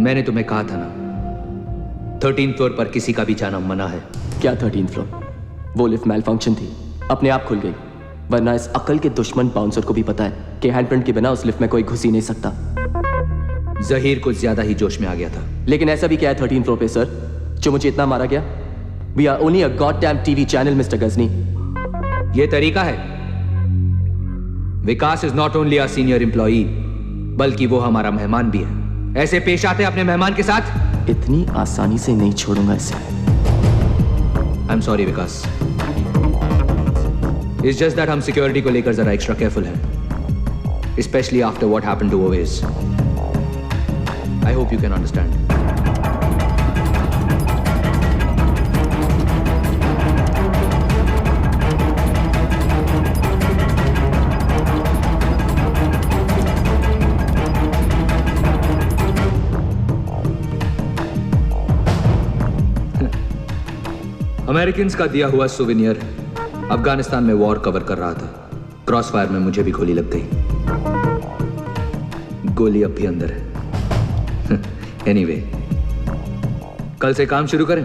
S6: मैंने तुम्हें कहा था ना, 13th फ्लोर पर किसी का भी जाना मना है।
S5: क्या 13th फ्लोर? वो लिफ्ट मैल फंक्शन थी, अपने आप खुल गई। वरना इस अकल के दुश्मन बाउंसर को भी पता है कि हैंडप्रिंट के बिना उस लिफ्ट में कोई घुस ही नहीं सकता।
S6: जहीर कुछ ज्यादा ही जोश में आ गया था।
S5: लेकिन ऐसा भी क्या है 13th फ्लोर पे सर, जो मुझे इतना मारा गया? We are only a goddamn TV channel, Mr. Ghazni.
S6: ये तरीका है। Vikas is not only a senior employee, बल्कि वो हमारा मेहमान भी है। ऐसे पेश आते अपने मेहमान के साथ?
S5: इतनी आसानी से नहीं छोड़ूंगा इसे।
S6: I am sorry Vikas. It's just that हम सिक्योरिटी को लेकर जरा एक्स्ट्रा केयरफुल हैं, specially after what happened to Owais. I hope you can understand. Americans का दिया हुआ सुवेनियर अफगानिस्तान में वॉर कवर कर रहा था। क्रॉस फायर में मुझे भी गोली लग गई। गोली अब भी अंदर है। एनीवे, कल से काम शुरू करें।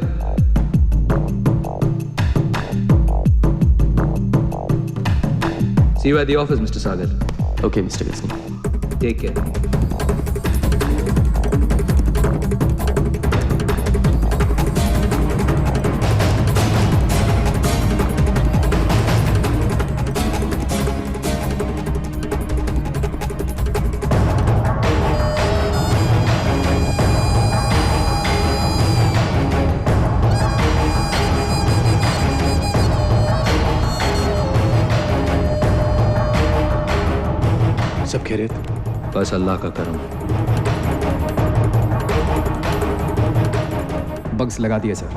S6: See you at the office, Mr. Sagar.
S5: Okay, Mr. Ghazni.
S6: Take care.
S1: सब खैरियत?
S6: बस अल्लाह का करम।
S3: बग्स लगा दिए सर।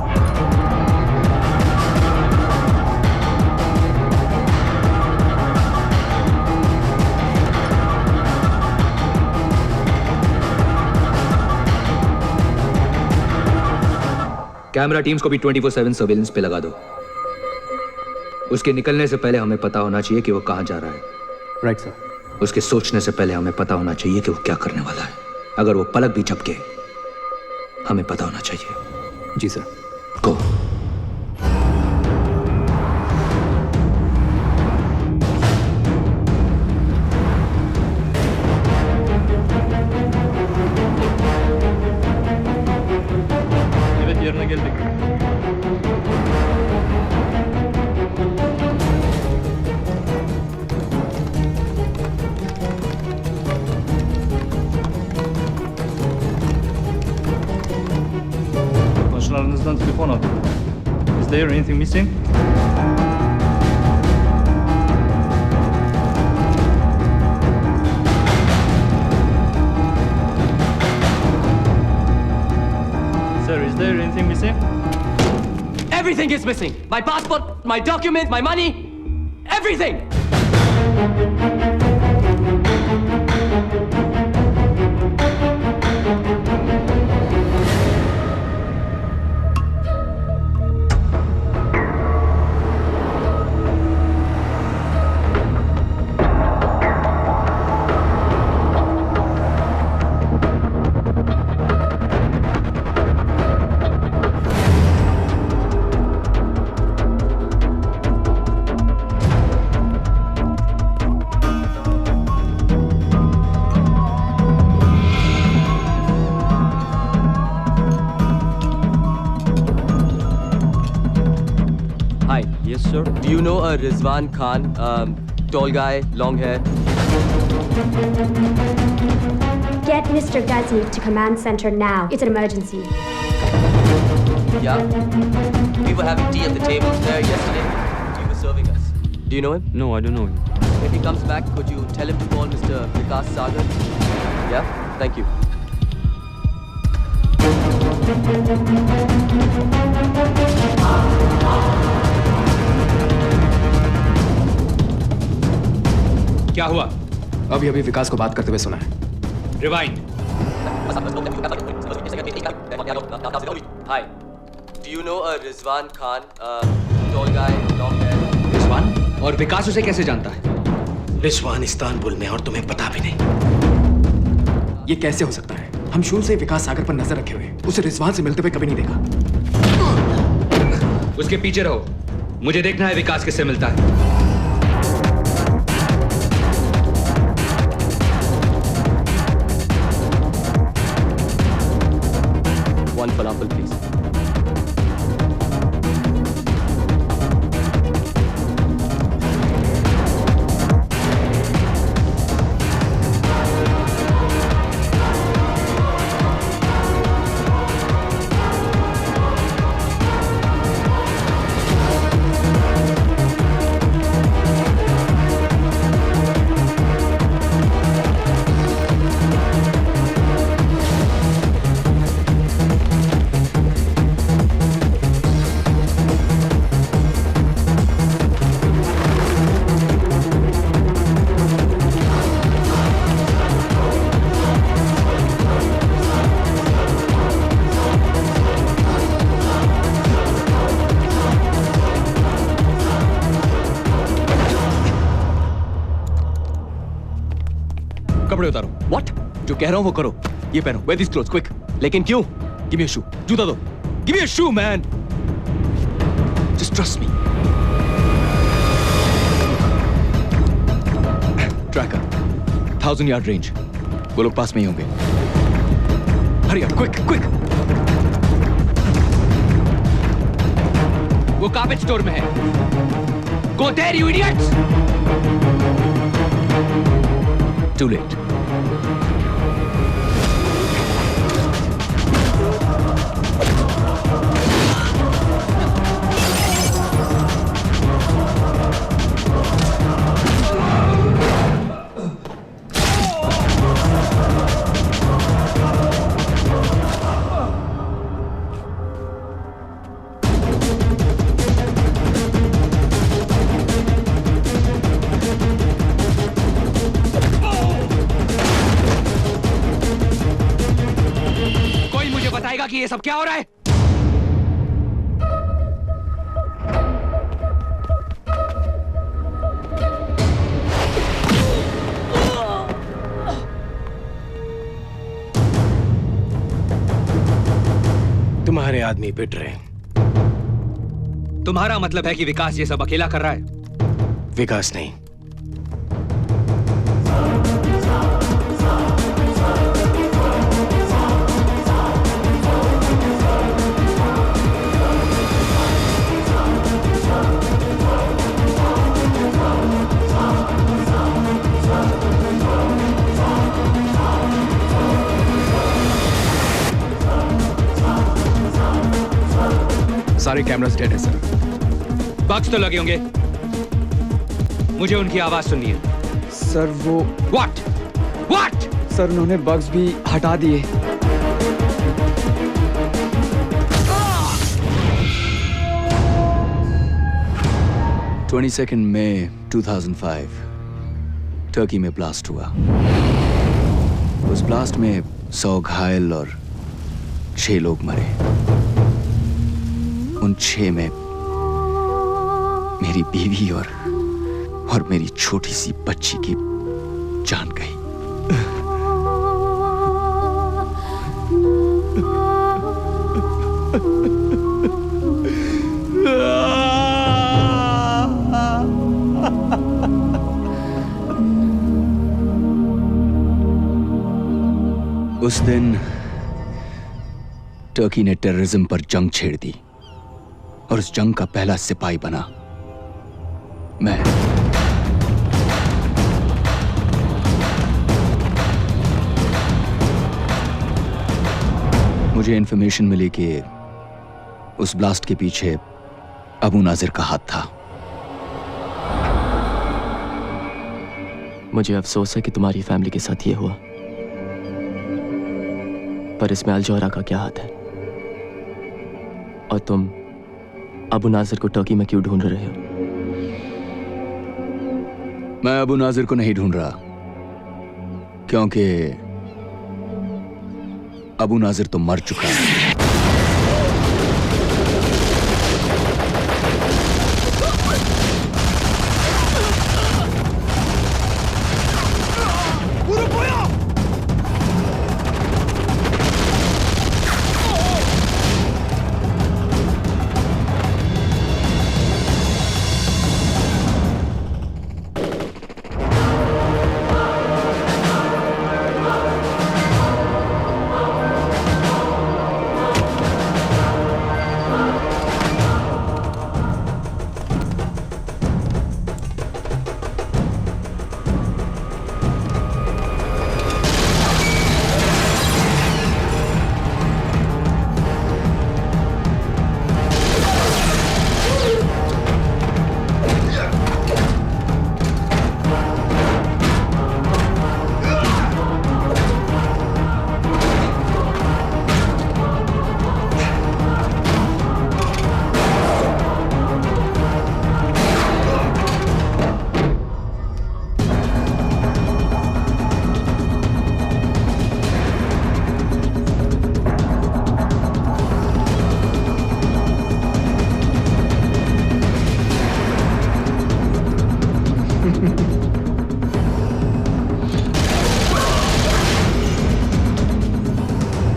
S6: कैमरा टीम्स को भी 24/7 सर्वेलेंस पे लगा दो। उसके निकलने से पहले हमें पता होना चाहिए कि वो कहां जा रहा है।
S3: Right sir.
S6: उसके सोचने से पहले हमें पता होना चाहिए कि वो क्या करने वाला है। अगर वो पलक भी झपके, हमें पता होना चाहिए।
S3: जी sir.
S6: Go.
S3: Evet, yerine geldik. Komşularınızdan telefon aldım. Is there anything missing? Sir, is there anything missing?
S5: Everything is missing. My passport, my documents, my money, everything. Hi. Yes, sir. Do you know a Rizwan Khan? Tall guy, long hair.
S18: Get Mr. Ghazni to command center now. It's an emergency.
S5: Yeah. We were having tea at the tables there yesterday. He was serving us. Do you know him?
S3: No, I don't know him.
S5: If he comes back, could you tell him to call Mr. Vikas Sagar? Yeah? Thank you.
S6: क्या हुआ?
S3: अभी अभी विकास को बात करते हुए सुना है।
S6: Rewind.
S5: Hi. Do you know a Rizwan Khan? Tall guy, long hair.
S6: Rizwan? और विकास उसे कैसे जानता है?
S3: रिजवान इस्तांबुल में और तुम्हें पता भी नहीं। ये कैसे हो सकता है? हम शुरू से विकास सागर पर नजर रखे हुए, उसे रिजवान से मिलते हुए कभी नहीं देखा।
S6: उसके पीछे रहो। मुझे देखना है विकास किससे मिलता है।
S5: One falafel, please.
S3: कपड़े उतारो।
S5: What?
S3: जो कह रहा हूँ वो करो। ये पहनो। Wear these clothes, quick.
S5: लेकिन क्यों?
S3: Give me a shoe. जूता दो। Give me a shoe, man. Just trust me.
S19: 1000 yard range. वो लोग पास में ही होंगे। Hurry up, quick quick.
S6: वो कार्पेट स्टोर में है। Go there, you idiots!
S19: Too late.
S6: बताएगा कि ये सब क्या हो रहा है?
S3: तुम्हारे आदमी पिट रहे हैं।
S6: तुम्हारा मतलब है कि विकास ये सब अकेला कर रहा है?
S3: विकास नहीं,
S19: सारे कैमरास डेड है सर।
S6: बग्स तो लगे होंगे। मुझे उनकी आवाज सुननी है।
S4: सर वो
S6: What?
S4: सर उन्होंने बग्स भी हटा दिए।
S19: मई 2005 टर्की में ब्लास्ट हुआ। उस ब्लास्ट में 100 घायल और 6 लोग मरे। उन 6 में मेरी बीवी और मेरी छोटी सी बच्ची की जान गई। उस दिन टर्की ने टेररिज्म पर जंग छेड़ दी और उस जंग का पहला सिपाही बना मैं। मुझे इंफॉर्मेशन मिली कि उस ब्लास्ट के पीछे अबू नाजिर का हाथ था।
S5: मुझे अफसोस है कि तुम्हारी फैमिली के साथ ये हुआ, पर इसमें अलजोहरा का क्या हाथ है? और तुम अबू नाजिर को टर्की में क्यों ढूंढ रहे हो?
S19: मैं अबू नाजिर को नहीं ढूंढ रहा, क्योंकि अबू नाजिर तो मर चुका है।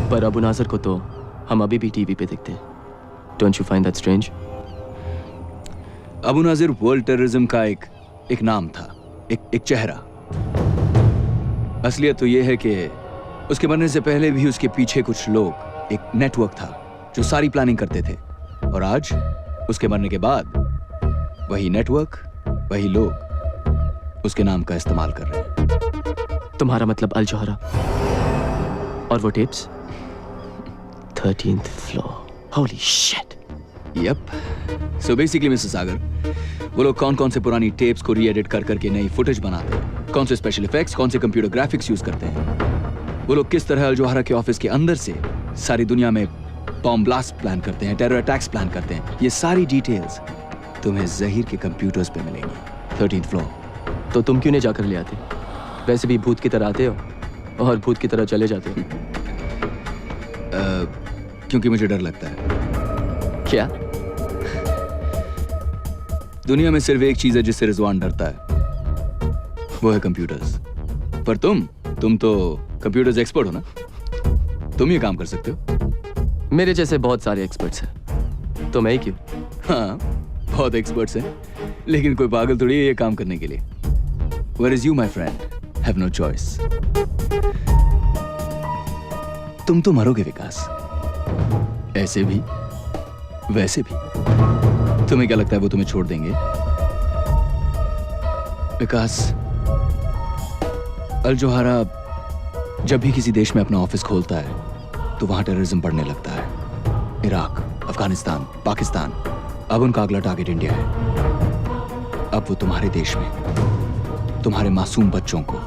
S5: पर अबू नाजिर को तो हम अभी भी टीवी पे देखते हैं। Don't you find that strange?
S19: Abu Nazir world terrorism का एक नाम था, एक चेहरा। असलियत तो ये है कि उसके मरने से पहले भी उसके पीछे कुछ लोग, एक नेटवर्क था जो सारी प्लानिंग करते थे, और आज उसके मरने के बाद वही नेटवर्क, वही लोग उसके नाम का इस्तेमाल कर रहे हैं।
S5: तुम्हारा मतलब अल जोहरा और वो tapes? 13th floor. Holy shit.
S19: Yep. So basically, mister Sagar, वो लोग कौन-कौन से पुरानी टेप्स को री-एडिट कर करके नई फुटेज बनाते हैं, कौन से स्पेशल इफेक्ट्स, कौन से कंप्यूटर ग्राफिक्स यूज करते हैं, वो लोग किस तरह अल जोहरा के ऑफिस के अंदर से सारी दुनिया में बॉम्ब ब्लास्ट प्लान करते हैं, टेरर अटैक्स प्लान करते हैं, ये सारी डिटेल्स तुम्हें जहीर के कंप्यूटर्स पे मिलेंगी। 13th floor.
S5: तो तुम क्यों नहीं जाकर ले आते? वैसे भी भूत की तरह आते हो और भूत की तरह चले जाते हो।
S19: क्योंकि मुझे डर लगता है।
S5: क्या?
S19: दुनिया में सिर्फ एक चीज है जिससे रिजवान डरता है, वो है कंप्यूटर्स। पर तुम तो कंप्यूटर्स एक्सपर्ट हो ना, तुम ये काम कर सकते हो।
S5: मेरे जैसे बहुत सारे एक्सपर्ट्स हैं, तो मैं ही क्यों?
S19: हाँ, बहुत एक्सपर्ट्स हैं, लेकिन कोई पागल थोड़ी है ये काम करने के लिए। Where is you, my friend? Have no choice. तुम तो मरोगे विकास, ऐसे भी वैसे भी। तुम्हें क्या लगता है वो तुम्हें छोड़ देंगे? विकास, अल जोहरा जब भी किसी देश में अपना ऑफिस खोलता है तो वहां टेररिज्म बढ़ने लगता है। इराक, अफगानिस्तान, पाकिस्तान, अब उनका अगला टारगेट इंडिया है। अब वो तुम्हारे देश में तुम्हारे मासूम बच्चों को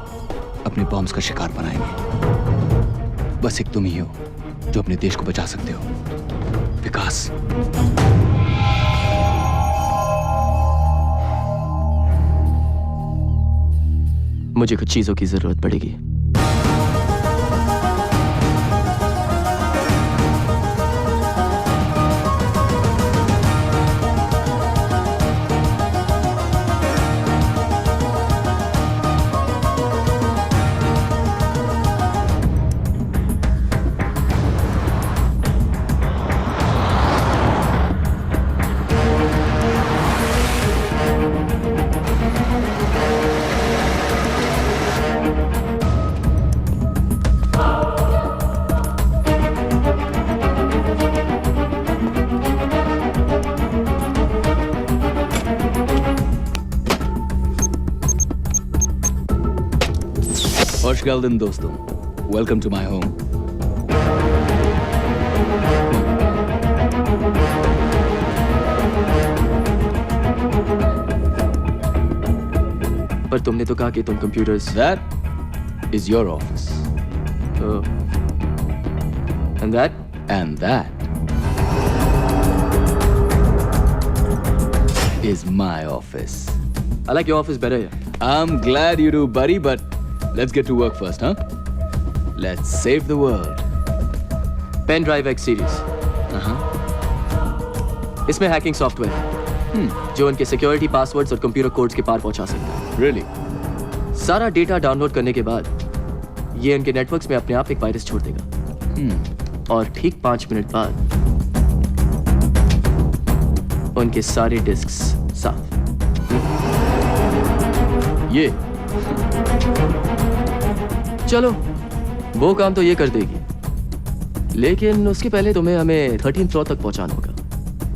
S19: अपने बॉम्ब्स का शिकार बनाएंगे। बस एक तुम ही हो जो अपने देश को बचा सकते हो, विकास।
S5: मुझे कुछ चीजों की जरूरत पड़ेगी।
S19: Hoş geldin dostum. Welcome to my home.
S5: पर तुमने तो कहा कि तुम computers.
S19: That is your office.
S5: Oh. And that?
S19: And that is my office.
S5: I like your office better here.
S19: I'm glad you do, buddy, but let's get to work first, huh? Let's save the world.
S5: Pen Drive X series. इसमें hacking software है जो उनके security passwords और computer codes के पार पहुंचा सकता है।
S19: Really?
S5: सारा डेटा डाउनलोड करने के बाद ये उनके नेटवर्क्स में अपने आप एक वायरस छोड़ देगा। और ठीक 5 मिनट बाद उनके सारे डिस्क्स साफ।
S19: ये
S5: चलो, वो काम तो ये कर देगी, लेकिन उसके पहले तुम्हें हमें 13th फ्लोर तक पहुंचाना होगा।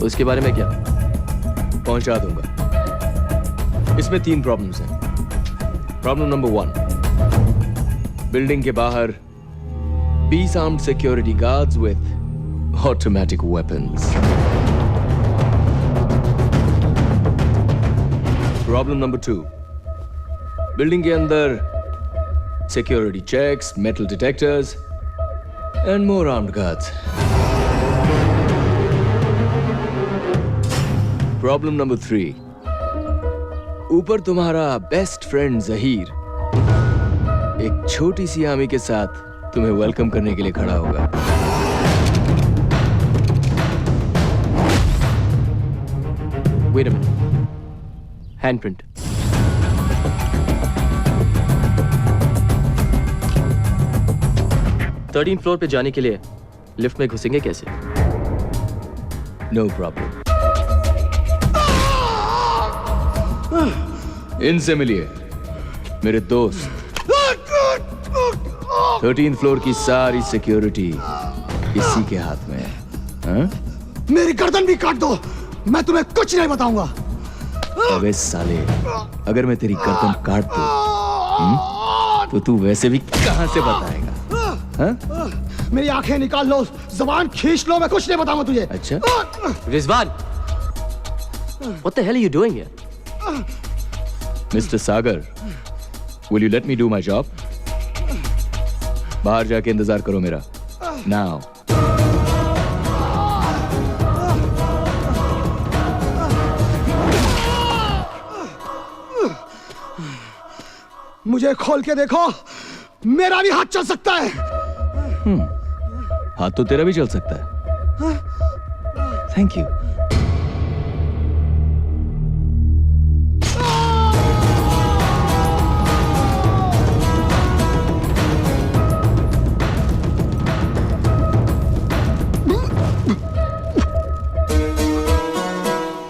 S5: उसके बारे में क्या?
S19: पहुंचा दूंगा। इसमें 3 प्रॉब्लम्स हैं। प्रॉब्लम नंबर 1, बिल्डिंग के बाहर 20 armed security guards with automatic weapons. Problem number 2, building के अंदर security checks, metal detectors, and more armed guards. Problem number 3. ऊपर तुम्हारा बेस्ट फ्रेंड जहीर एक छोटी सी आर्मी के साथ तुम्हें वेलकम करने के लिए खड़ा होगा।
S5: Wait a minute. Handprint. Thirteen floor पे जाने के लिए लिफ्ट में घुसेंगे कैसे?
S19: No problem. इनसे मिलिए, मेरे दोस्त 13th फ्लोर की सारी सिक्योरिटी इसी के हाथ में है। हाँ?
S11: मेरी गर्दन भी काट दो, मैं तुम्हें कुछ नहीं बताऊंगा।
S19: अबे साले, अगर मैं तेरी गर्दन काट दूं, तो तू वैसे भी कहां से बताएगा? हाँ?
S11: मेरी आंखें निकाल लो, जबान खींच लो, मैं कुछ नहीं बताऊंगा तुझे।
S5: अच्छा? Rizwan, what the hell are you doing here?
S19: Mr. Sagar, will you let me do my job? बाहर जाके इंतजार करो मेरा। Now.
S11: मुझे खोल के देखो, मेरा भी हाथ चल सकता है।
S19: हाथ तो तेरा भी चल सकता है। Thank you.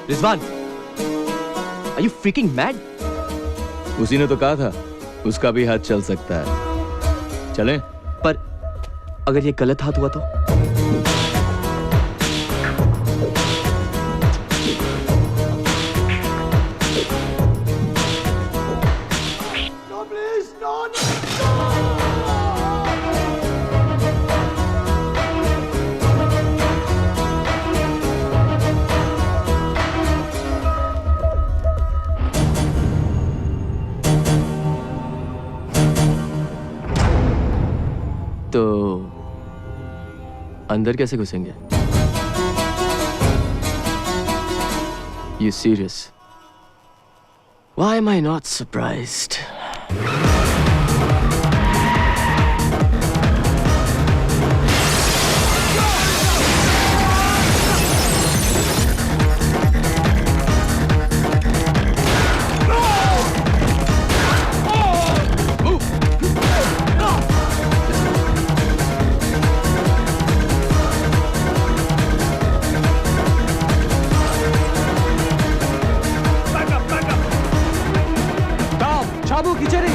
S5: Rizwan, are you freaking mad?
S19: उसी ने तो कहा था उसका भी हाथ चल सकता है। चलें?
S5: पर अगर ये गलत हाथ हुआ तो? तो अंदर कैसे घुसेंगे? You serious? Why am I not surprised?
S4: चाबू खींचे रही।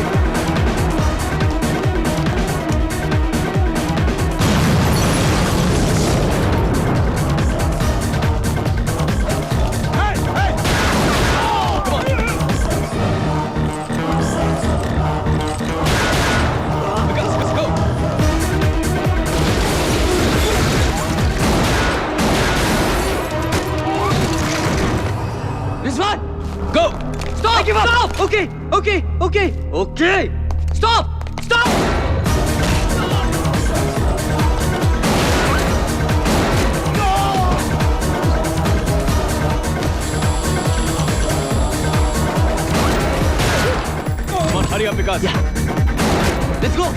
S5: Rizwan, go! Stop! Stop! Okay, okay, okay, okay! Stop! Stop!
S19: Come on, hurry up, Vikas.
S5: Yeah. Let's go!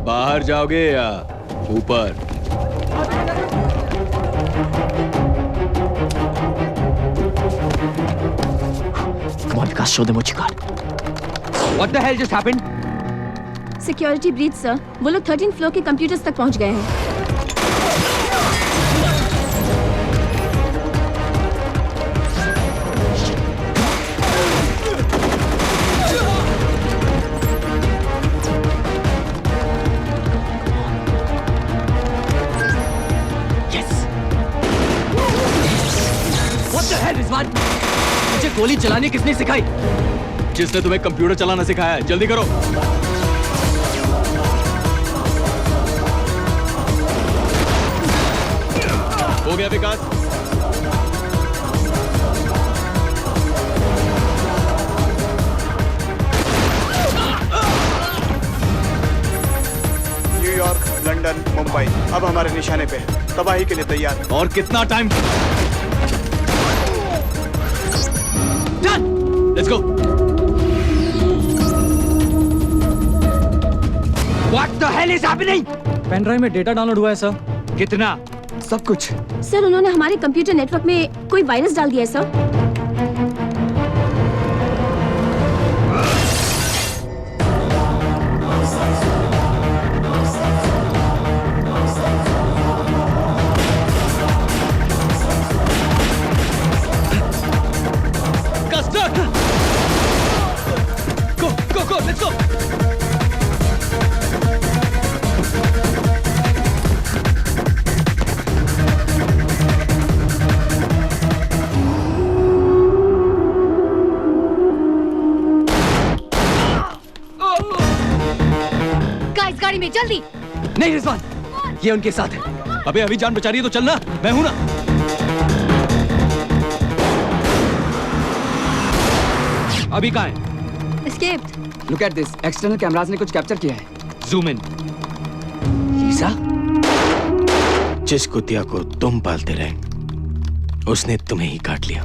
S19: बाहर जाओगे या ऊपर?
S5: Come on, Vikas, show them what you got.
S6: What the hell just happened?
S20: Security breach sir, वो लोग 13th floor के computers तक पहुंच गए हैं।
S5: रिजवान, मुझे गोली चलाने किसने सिखाई?
S19: जिसने तुम्हें कंप्यूटर चलाना सिखाया है। जल्दी करो। हो गया विकास?
S11: न्यूयॉर्क, लंदन, मुंबई अब हमारे निशाने पे है। तबाही के लिए तैयार।
S19: और कितना time?
S5: Done!
S19: Let's go.
S6: What the hell is happening?
S4: Pen drive में डेटा डाउनलोड हुआ है सर।
S6: कितना?
S4: सब कुछ।
S18: सर उन्होंने हमारे कंप्यूटर नेटवर्क में कोई वायरस डाल दिया है sir.
S6: Go, let's go!
S13: Guys गाड़ी में जल्दी।
S5: नहीं रिजवान, ये उनके साथ है।
S19: अबे अभी जान बचा रही है तो चलना, मैं हूं ना।
S6: अभी कहाँ है?
S13: Escaped.
S10: Look at this, external cameras ने कुछ कैप्चर किया है।
S6: Zoom in.
S5: लीसा,
S3: जिस कुतिया को तुम पालते रहे उसने तुम्हें ही काट लिया।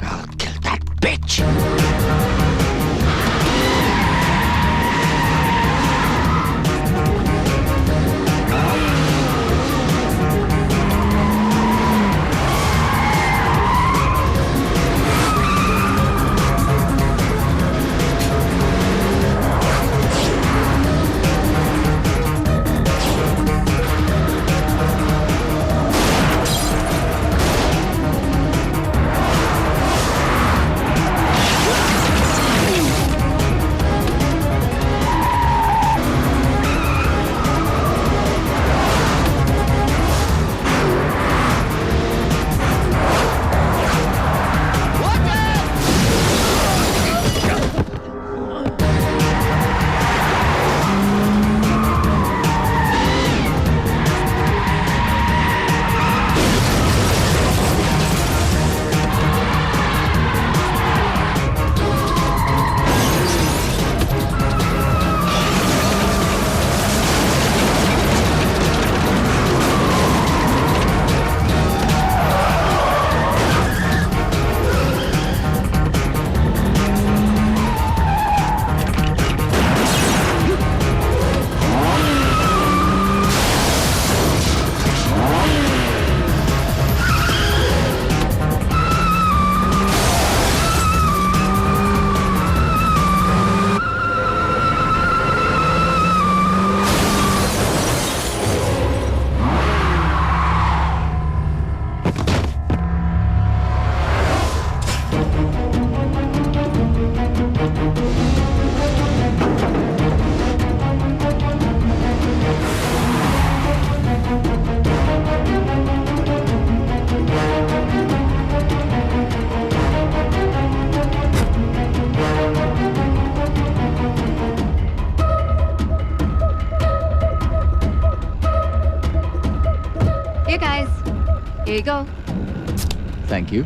S3: I'll kill that bitch.
S13: Here you go.
S5: Thank you.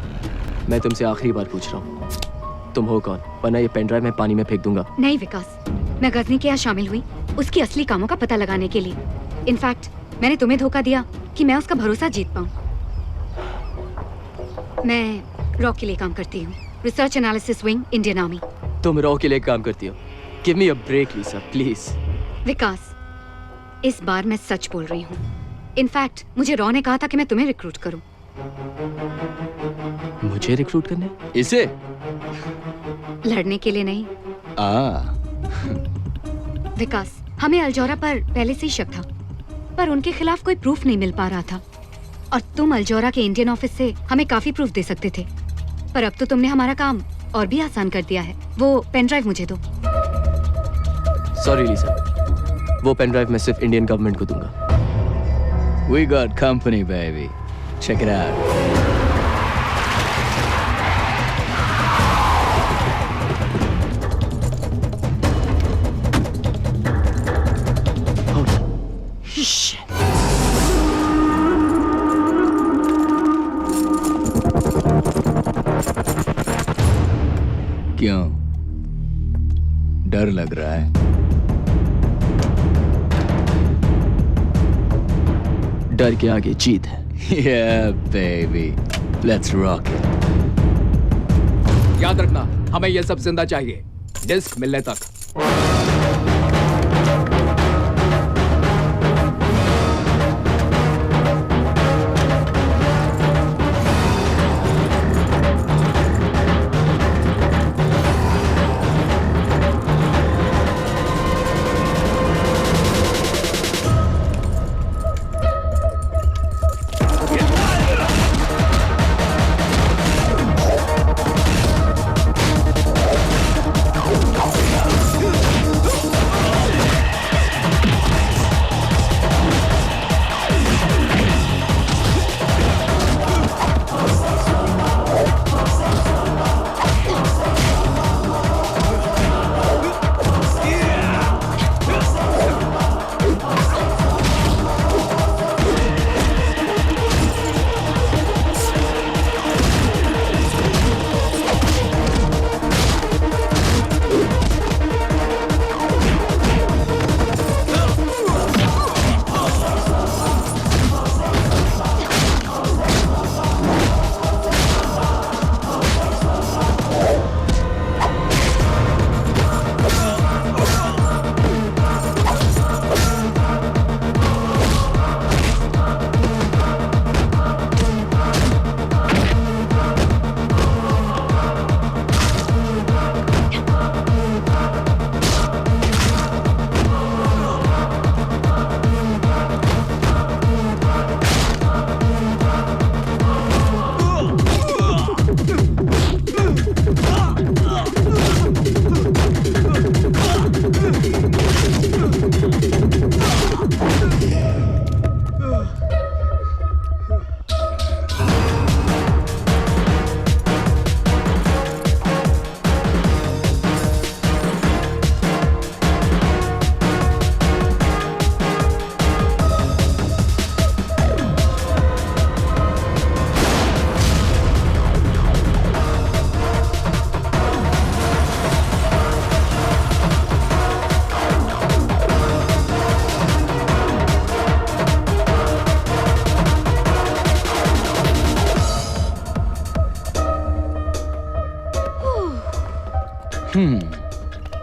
S5: मैं तुमसे आखिरी बार पूछ रहा हूँ, तुम हो कौन? वरना ये पेन ड्राइव मैं पानी में फेंक दूंगा।
S13: नहीं विकास, मैं गजनी के यहाँ शामिल हुई उसकी असली कामों का पता लगाने के लिए। इनफैक्ट मैंने तुम्हें धोखा दिया कि मैं उसका भरोसा जीत पाऊँ। मैं रॉ के लिए काम करती हूँ, research analysis wing, Indian army.
S5: तुम रॉ के लिए काम करती हो? Give me a break Lisa, please.
S13: Vikas, इस बार मैं सच बोल रही हूँ। इनफैक्ट मुझे रॉ ने कहा था कि मैं तुम्हें रिक्रूट करूं।
S5: मुझे रिक्रूट करने? इसे?
S13: लड़ने के लिए नहीं। विकास, हमें अल्जोरा पर पहले से ही शक था, पर उनके खिलाफ कोई प्रूफ नहीं मिल पा रहा था। और तुम अल्जोरा के इंडियन ऑफिस से हमें काफी प्रूफ दे सकते थे, पर अब तो तुमने हमारा काम और भी आसान कर दिया है। वो पेन ड्राइव मुझे दो।
S5: सॉरी लीसा, वो पेन ड्राइव मैं सिर्फ इंडियन गवर्नमेंट को दूंगा।
S19: We got company, baby. Check it out.
S5: Shit.
S19: क्यों? डर लग रहा है?
S5: डर के आगे जीत है।
S19: Yeah, baby. Let's rock it.
S6: याद रखना, हमें ये सब जिंदा चाहिए, डिस्क मिलने तक।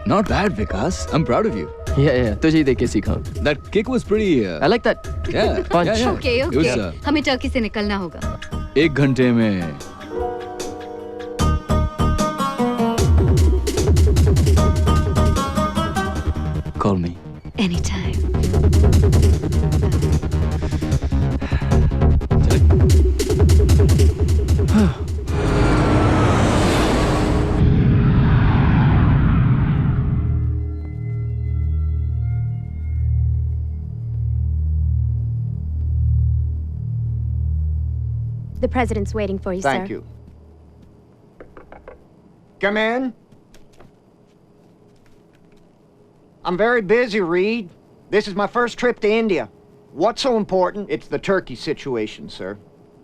S19: Not bad, Vikas. I'm proud of you.
S5: Yeah, तुझे ही देख के सीखा.
S19: That kick was pretty.
S5: I like that.
S19: Yeah.
S5: Punch.
S19: Yeah, yeah.
S13: Okay
S19: It was,
S13: okay, हमें टर्की से निकलना होगा.
S19: 1 घंटे में. Call me.
S13: Anytime.
S18: The president's waiting for you, sir.
S7: Thank you. Come in. I'm very busy, Reed. This is my first trip to India. What's so important? It's the turkey situation, sir.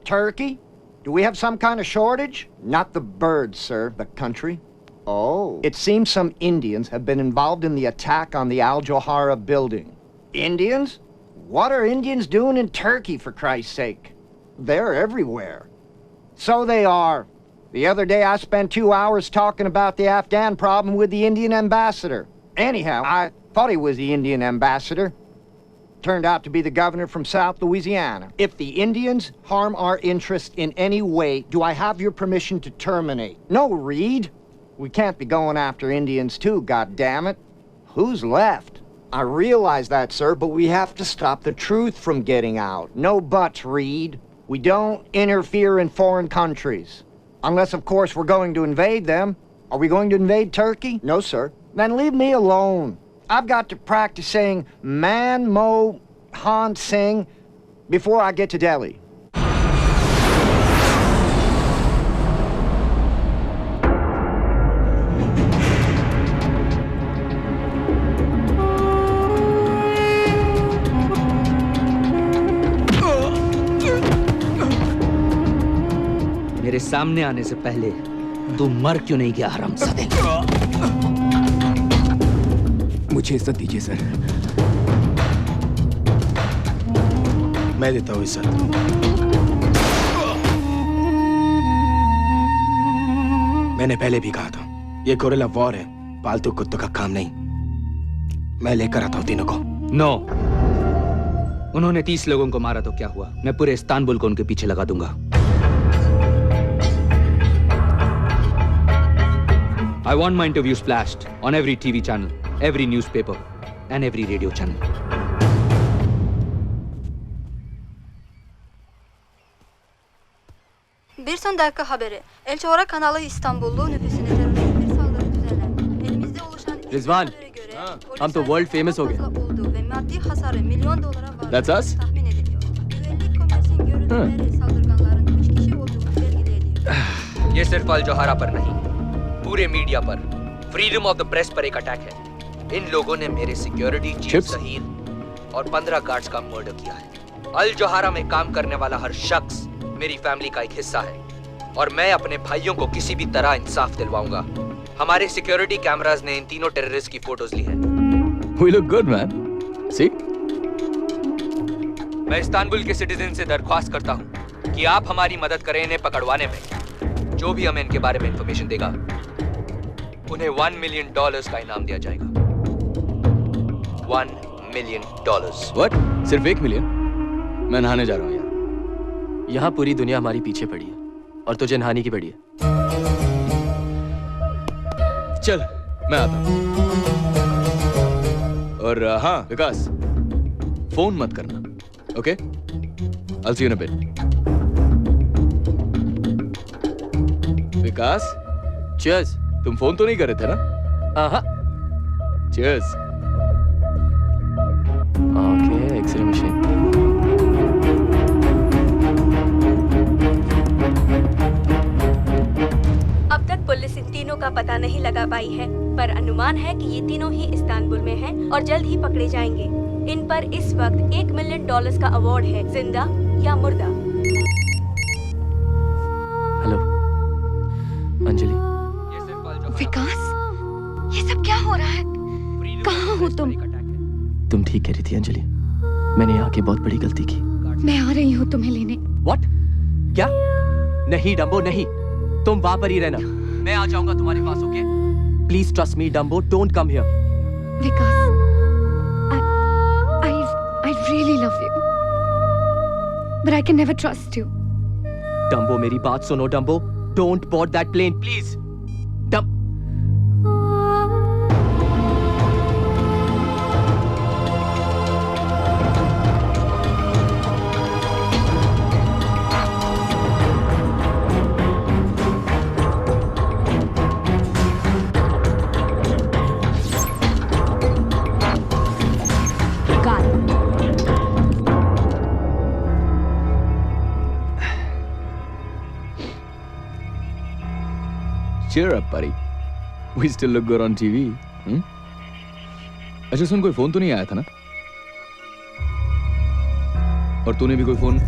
S7: Turkey? Do we have some kind of shortage? Not the birds, sir. The country. Oh. It seems some Indians have been involved in the attack on the Al Johara building. Indians? What are Indians doing in Turkey, for Christ's sake? They're everywhere. So they are. The other day I spent 2 hours talking about the Afghan problem with the Indian ambassador. Anyhow, I thought he was the Indian ambassador. Turned out to be the governor from South Louisiana. If the Indians harm our interest in any way, do I have your permission to terminate? No, Reed. We can't be going after Indians too, goddammit. Who's left? I realize that, sir, but we have to stop the truth from getting out. No buts, Reed. We don't interfere in foreign countries. Unless, of course, we're going to invade them. Are we going to invade Turkey? No, sir. Then leave me alone. I've got to practice saying Man Mo Han Singh before I get to Delhi.
S6: मेरे सामने आने से पहले तू मर क्यों नहीं गया हरामजादे?
S3: मुझे इज्जत दीजिए सर.
S1: मैं देता हूँ इज्जत.
S3: मैंने पहले भी कहा था, ये गोरिल्ला वॉर है, पालतू कुत्तों का काम नहीं. मैं लेकर आता हूँ तीनों को.
S6: नो. उन्होंने 30 लोगों को मारा तो क्या हुआ? मैं पूरे इस्तांबुल को उनके पीछे लगा दूंगा. I want my interviews flashed on every TV channel, every newspaper, and every radio channel.
S20: Bir son dakika haberi. El Johara kanalı İstanbullu nüfusuna terörist bir saldırı düzenlendi. Elimizde oluşan
S5: Rizwan, हम तो world famous हो गए.
S20: olduğu ve maddi hasarı milyon dolara var.
S5: That's us?
S20: Tahmin ediliyor. Güvenlik komisyon görüntüleri saldırganların 3 kişi olduğunu belirli ediyor.
S6: ये सिर्फ अल जोहारा पर नहीं, पूरे media पर, फ्रीडम ऑफ द प्रेस पर एक अटैक है. इन लोगों ने मेरे सिक्योरिटी चीफ सहील और 15 गार्ड्स का मर्डर किया है. अल जोहारा में काम करने वाला हर शख्स मेरी फैमिली का एक हिस्सा है और मैं अपने भाइयों को किसी भी तरह इंसाफ दिलवाऊंगा. हमारे सिक्योरिटी कैमरास ने इन तीनों टेररिस्ट की फोटोज ली हैं.
S19: We look good, man. See?
S6: मैं इस्तांबुल के सिटीजन से दरख्वास्त करता हूँ कि आप हमारी मदद करें इन्हें पकड़वाने में. जो भी हमें इनके बारे में इंफॉर्मेशन देगा, उन्हें $1 मिलियन का इनाम दिया जाएगा. $1 मिलियन.
S19: What? सिर्फ 1 मिलियन? मैं नहाने जा रहा हूँ यार.
S5: यहाँ पूरी दुनिया हमारी पीछे पड़ी है और तुझे नहाने की पड़ी है.
S19: चल, मैं आता हूँ. और हाँ विकास, फोन मत करना. Okay? I'll see you in a bit. Vikas, cheers. तुम फोन तो नहीं कर रहे थे ना?
S5: हाँ.
S19: Cheers.
S5: Okay, x-ray machine.
S20: अब तक पुलिस इन तीनों का पता नहीं लगा पाई है, पर अनुमान है कि ये तीनों ही इस्तांबुल में हैं और जल्द ही पकड़े जाएंगे. इन पर इस वक्त $1 मिलियन का अवार्ड है, जिंदा या मुर्दा.
S5: हेलो अंजलि.
S13: विकास, ये सब क्या हो रहा है? कहाँ हो तुम?
S5: तुम ठीक कह रही थी अंजलि. मैंने यहाँ की बहुत बड़ी गलती की.
S13: मैं आ रही हूँ तुम्हें लेने.
S5: What? क्या? नहीं डम्बो नहीं. तुम वहां पर ही रहना. मैं आ जाऊंगा तुम्हारे पास. Okay? Please trust me, Dumbo. Don't come here.
S13: Vikas, I really love you. But I can never trust you.
S5: Dumbo, मेरी बात सुनो, Dumbo. Don't board that plane, please.
S19: Cheer up, buddy. We still look good on TV. अच्छा सुन, कोई phone तो नहीं आया था ना? और तूने भी कोई phone?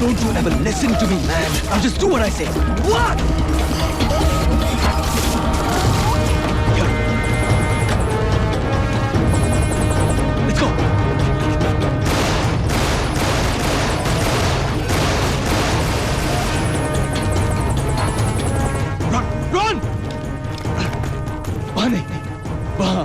S17: Don't you ever listen to me, man. Now just do what I say. What? Let's go. Run! Run! Bahane. Baha.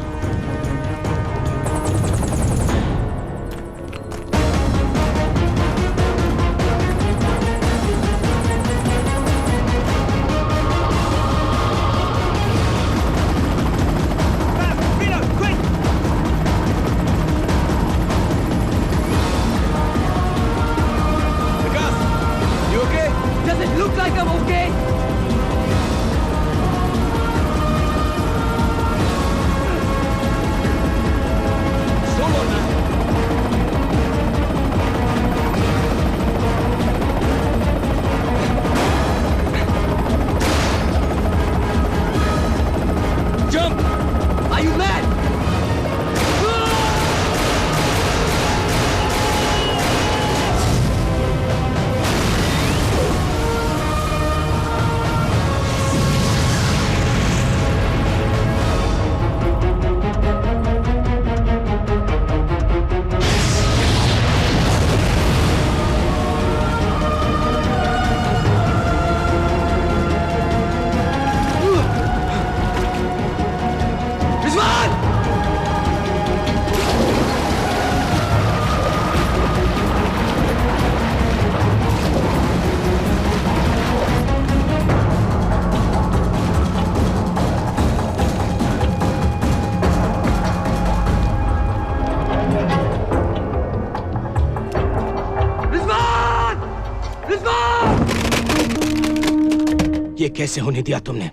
S3: ये कैसे होने दिया तुमने?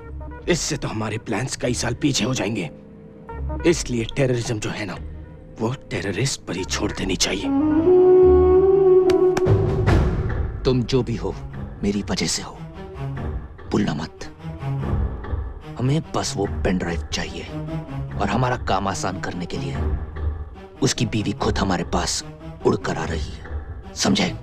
S3: इससे तो हमारे प्लान्स कई साल पीछे हो जाएंगे। इसलिए टेररिज्म जो है ना, वो टेररिस्ट पर ही छोड़ देनी चाहिए।
S6: तुम जो भी हो मेरी वजह से हो, भूलना मत। हमें बस वो पेन ड्राइव चाहिए और हमारा काम आसान करने के लिए उसकी बीवी खुद हमारे पास उड़कर आ रही है, समझे?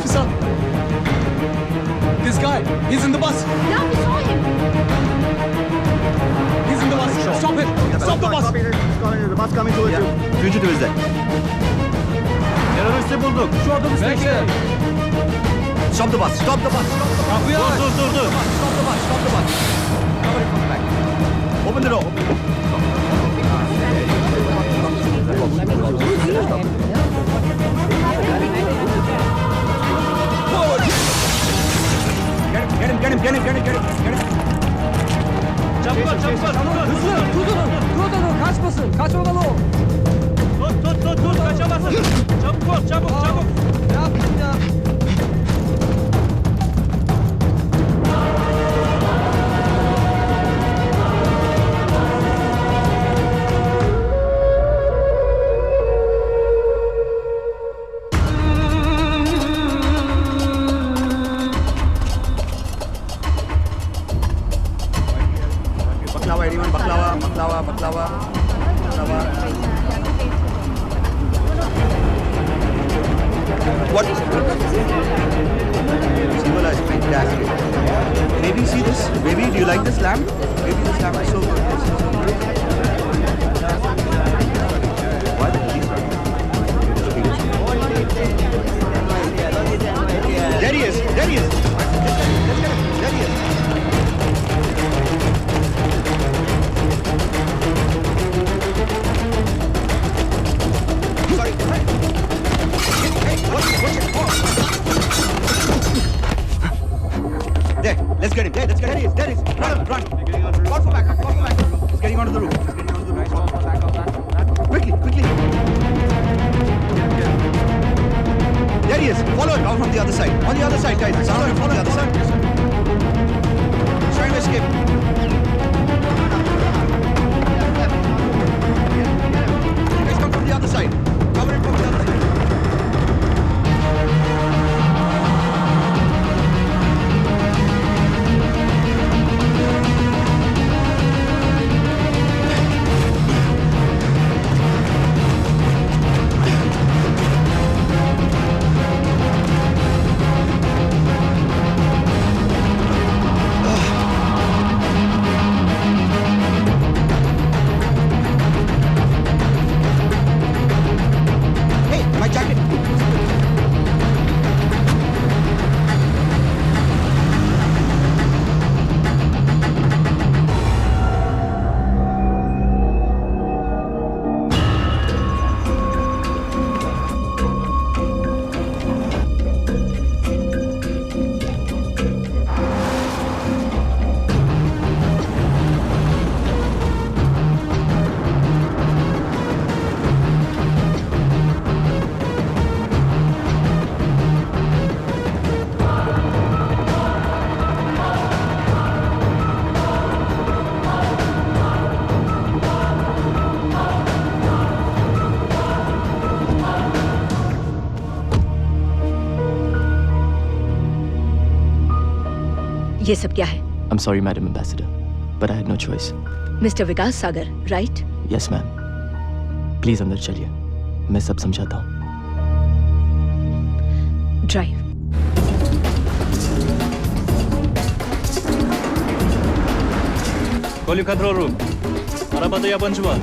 S4: Officer! This guy, he's in the bus!
S13: Yeah, we saw him!
S4: He's in the bus! Stop him! Stop the bus!
S11: The bus coming towards you. Fugitive is there. Teröristi bulduk. Şu otobüs bekle. Stop the bus. Stop the bus. Kapıyı aç. Dur. Stop the bus. Stop the bus. Cover it from the back. Open the door. Get him. Çabuk.
S17: Hızlı. Dur. Kaçmasın. Kaçmamalı o. Tut. Kaçamazsın. Çabuk. Ne yaptın ya?
S11: Baklava, anyone? Baklava. What? Simula is fantastic. Baby, see this? Baby, do you like this lamb? Baby, this lamb is so good. What? There he is. Let's get him. There he is. There, let's get him. There he is. Run. Call for backup. He's getting onto the roof. Quickly. There he is. Follow him down from the other side. On the other side, guys. Follow him from the other side. Trying to escape. You guys come from the other side. Cover him from the other side.
S8: ये सब क्या है?
S5: I'm sorry, Madam Ambassador, but I had no choice.
S8: Mister Vikas Sagar, right?
S5: Yes, ma'am. Please अंदर चलिए, मैं सब समझाता हूँ.
S8: Drive.
S22: Call your control room. 알아봐도야 번주원.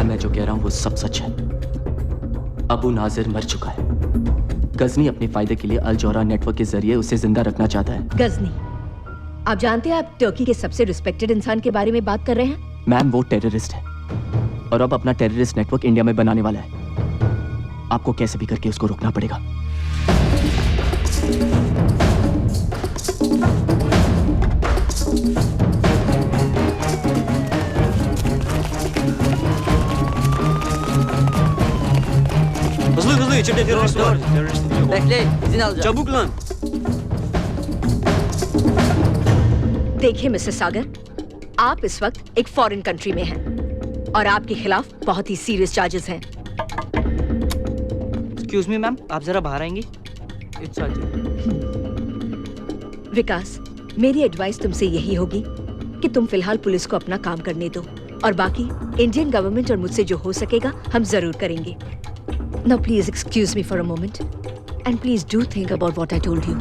S5: मैं जो कह रहा हूं वो सब सच है. अबू नाजिर मर चुका है. गजनी अपने फायदे के लिए अल जौरा नेटवर्क के जरिए उसे जिंदा रखना चाहता है.
S8: गजनी, आप जानते हैं आप टर्की के सबसे रिस्पेक्टेड इंसान के बारे में बात कर रहे हैं?
S5: मैम वो टेररिस्ट है और अब अपना टेररिस्ट नेटवर्क इंडिया में बनाने वाला है. आपको कैसे भी करके उसको रोकना पड़ेगा.
S10: Hızlı içeride terörist var. Bekle, izin alacağım. Çabuk lan.
S8: देखिए मिस्टर सागर, आप इस वक्त एक फॉरेन कंट्री में हैं और आपके खिलाफ बहुत ही सीरियस चार्जेस हैं.
S10: एक्सक्यूज मी मैम, आप जरा बाहर आएंगी. इट्स
S8: विकास, मेरी एडवाइस तुमसे यही होगी कि तुम फिलहाल पुलिस को अपना काम करने दो और बाकी इंडियन गवर्नमेंट और मुझसे जो हो सकेगा हम जरूर करेंगे। Now please excuse me for a moment and please do think about what I told you.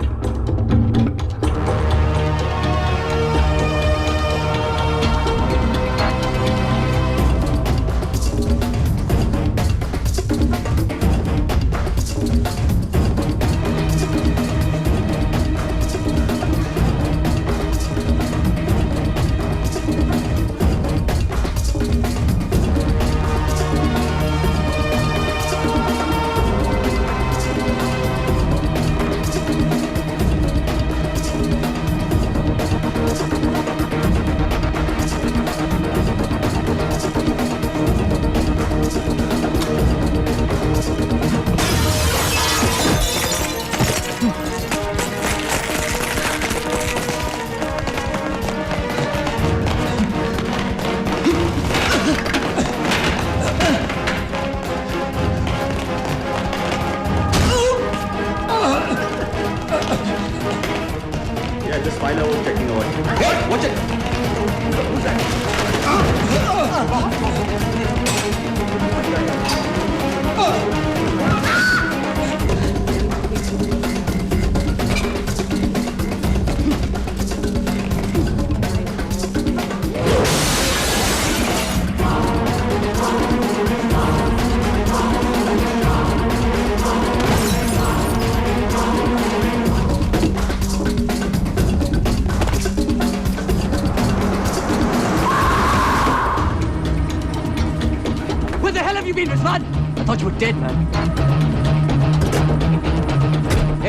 S5: I thought you were dead, man.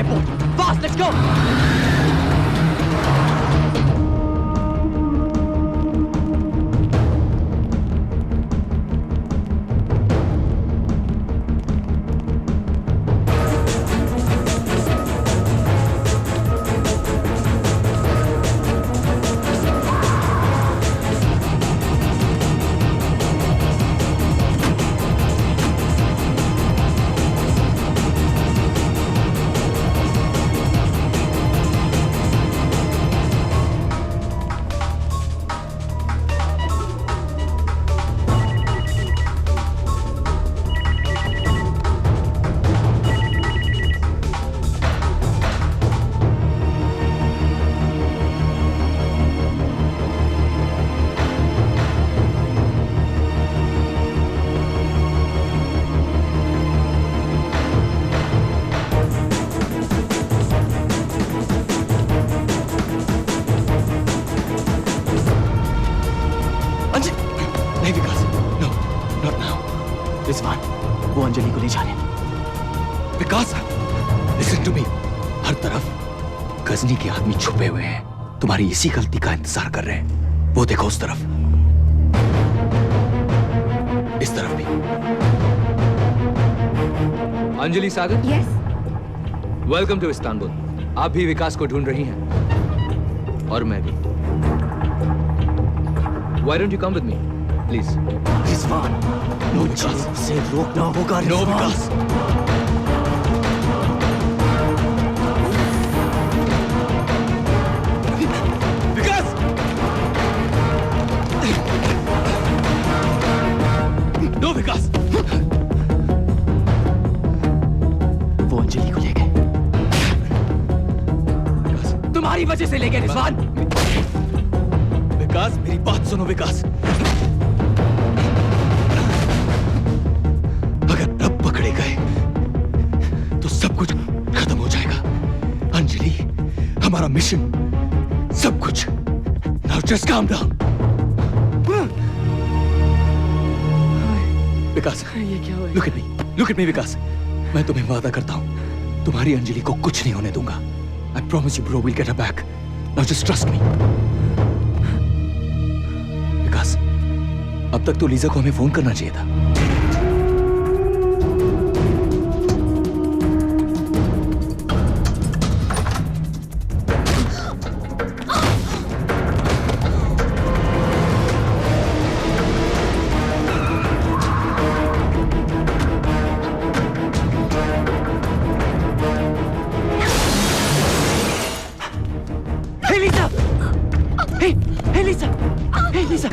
S5: Airport! Fast, let's go! Anjali को ले जाने। विकास, लिसन टू मी। हर तरफ गजनी के आदमी छुपे हुए हैं, तुम्हारी इसी गलती का इंतजार कर रहे हैं। वो देखो उस तरफ, इस तरफ भी।
S6: अंजलि सागर,
S13: यस,
S6: वेलकम टू इस्तांबुल। आप भी विकास को ढूंढ रही हैं और मैं भी। Why don't you come with me, please?
S5: Rizwan, no Vikas, उसे रोकना होगा।
S6: नो विकास।
S5: विकास! नो विकास! वो अंजलि को ले गए। तुम्हारी वजह से ले गए रिजवान। विकास, मेरी बात सुनो विकास। अगर अब पकड़े गए तो सब कुछ खत्म हो जाएगा। अंजलि, हमारा मिशन, सब कुछ। Now just calm down. Vikas,
S10: ये क्या हुआ?
S5: Look at me Vikas. मैं तुम्हें वादा करता हूं, तुम्हारी अंजलि को कुछ नहीं होने दूंगा। I promise you bro, will get her back. Now just trust me. Vikas, अब तक तो लीजा को हमें फोन करना चाहिए था। Hey, Lisa! Hey, Lisa!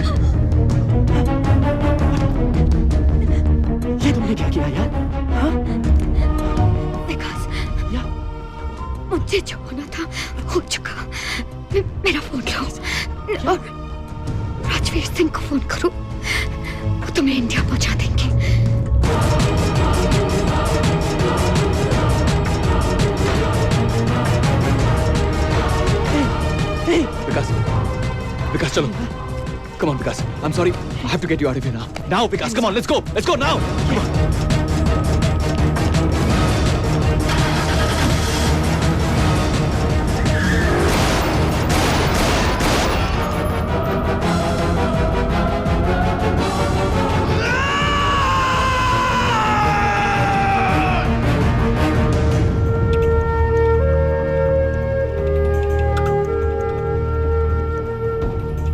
S5: ये तुमने क्या किया यार? हाँ?
S13: विकास, मुझे जो होना था हो चुका। मेरा फोन लो और राजवीर सिंह को फोन करो, वो तुम्हें इंडिया पहुंचा देंगे।
S19: विकास चलो। Come on, Vikas. I'm sorry. I have to get you out of here now. Now, Vikas, come on, let's go. Let's go now. Come on.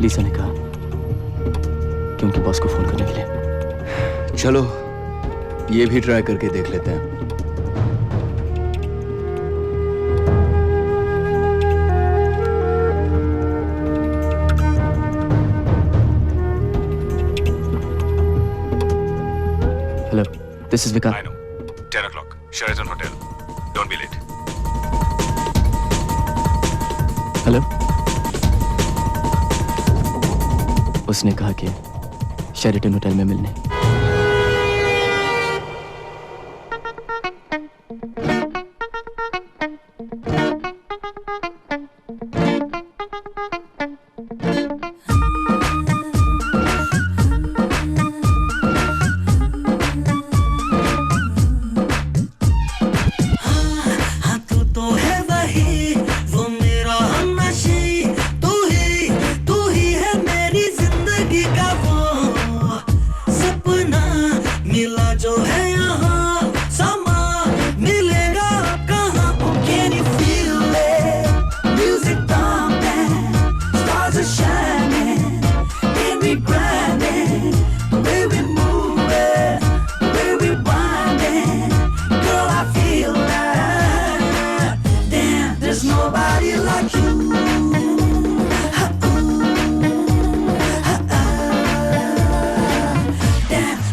S5: लीसा ने कहा कि उनके बॉस को फोन करने के लिए।
S19: चलो ये भी ट्राई करके देख लेते हैं।
S5: Hello, this is Vikas.
S2: I know. 10 o'clock. Sheraton Hotel. Don't be late.
S5: Hello, उसने कहा कि शेरिटन होटल में मिलने।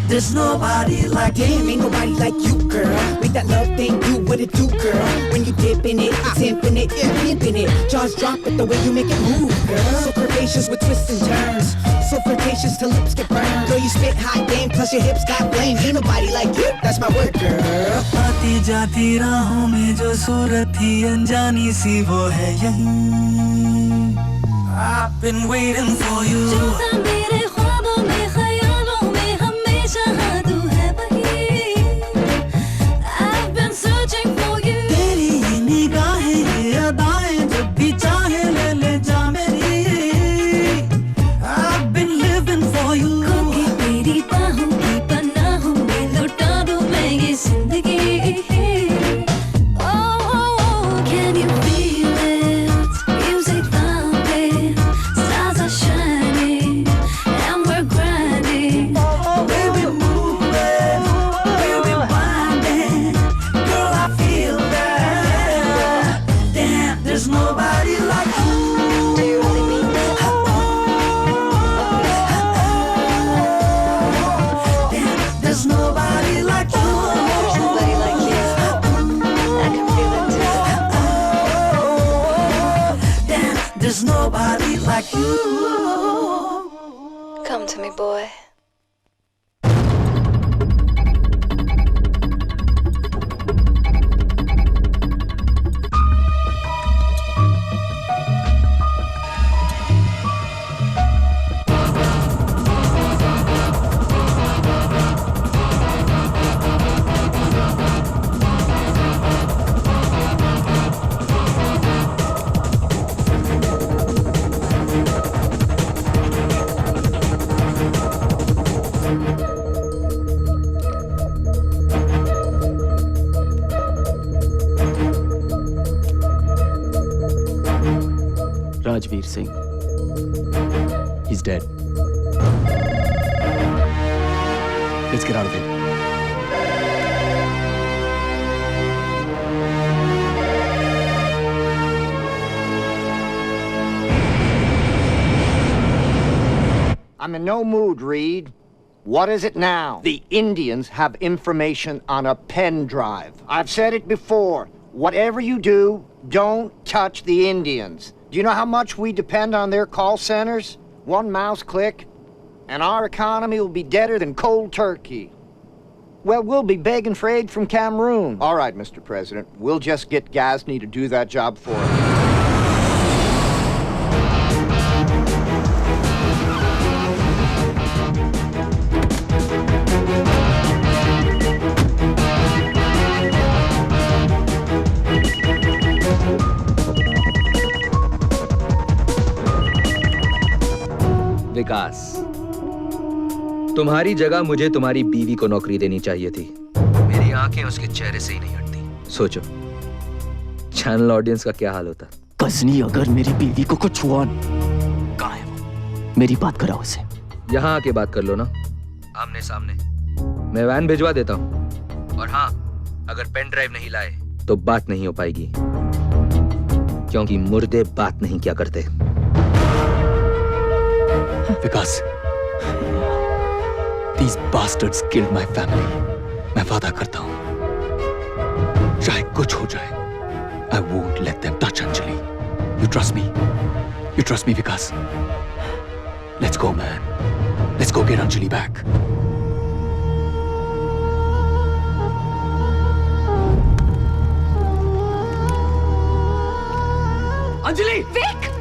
S15: There's nobody like damn, ain't nobody like you, girl. With that love thing, do what it do, girl. When you dip in it, it's infinite, you're pimping it. Jaws drop with the way you make it move, girl. So curvaceous with twists and turns, so flirtatious till lips get burned. Girl, you spit hot game, plus your hips got flame. Ain't nobody like you, that's my word, girl.
S9: आती जाती राहों में जो सूरत थी अनजानी सी वो है यही। I've been waiting for you. जो था मेरे ख्वाबों में ख्यालों में हमेशा हाँ तू है वही। I've been searching for you. तेरी ये निगाहें ये अदाएं जब भी चाहे ले ले जा मेरी। I've been living for you. खोके तेरी बाहों की पनाहों में लुटा दूं मैं ये जिंदगी। Nobody like you.
S20: Come to me, boy.
S5: Rajveer Singh,
S19: He's dead. Let's get out of here.
S7: I'm in no mood, Reed. What is it now? The Indians have information on a pen drive. I've said it before. Whatever you do, don't touch the Indians. Do you know how much we depend on their call centers? One mouse click, and our economy will be deader than cold turkey. Well, we'll be begging for aid from Cameroon. All right, Mr. President, we'll just get Ghazni to do that job for us.
S6: विकास, तुम्हारी जगह मुझे तुम्हारी बीवी को नौकरी देनी चाहिए थी। मेरी आंखें उसके चेहरे से ही नहीं हटती। सोचो, चैनल ऑडियंस का क्या हाल होता।
S5: गजनी अगर मेरी बीवी को कुछ हुआ, कहाँ है वो? मेरी बात कराओ उसे।
S6: यहाँ आके बात कर लो ना, आमने सामने। मैं वैन भिजवा देता हूँ। और हाँ, अगर पेन ड्राइव नहीं लाए तो बात नहीं हो पाएगी, क्योंकि मुर्दे बात नहीं क्या करते।
S19: विकास, these bastards killed my family. मैं वादा करता हूँ, चाहे कुछ हो जाए, I won't let them touch Anjali. You trust me? You trust me, Vikas? Let's go, man. Let's go get Anjali back.
S5: Anjali!
S13: Vic!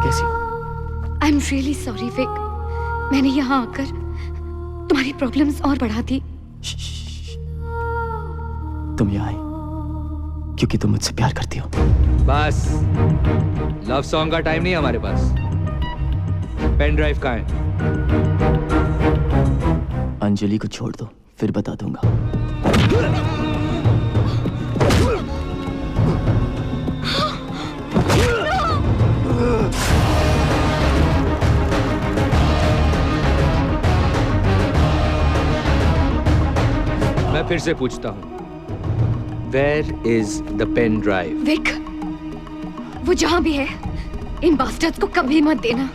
S5: कैसी हो?
S13: I'm really sorry, Vic. मैंने यहाँ आकर तुम्हारी प्रॉब्लम्स और बढ़ा दी।
S5: तुम यहाँ आई क्योंकि तुम मुझसे प्यार करती हो।
S6: बस, लव सॉन्ग का टाइम नहीं हमारे पास। पेन ड्राइव कहाँ है?
S5: अंजलि को छोड़ दो, फिर बता दूंगा।
S6: मैं फिर से पूछता हूँ, Where is the pen drive?
S13: Vic, वो जहां भी है, इन बास्टर्ड्स को कभी मत देना।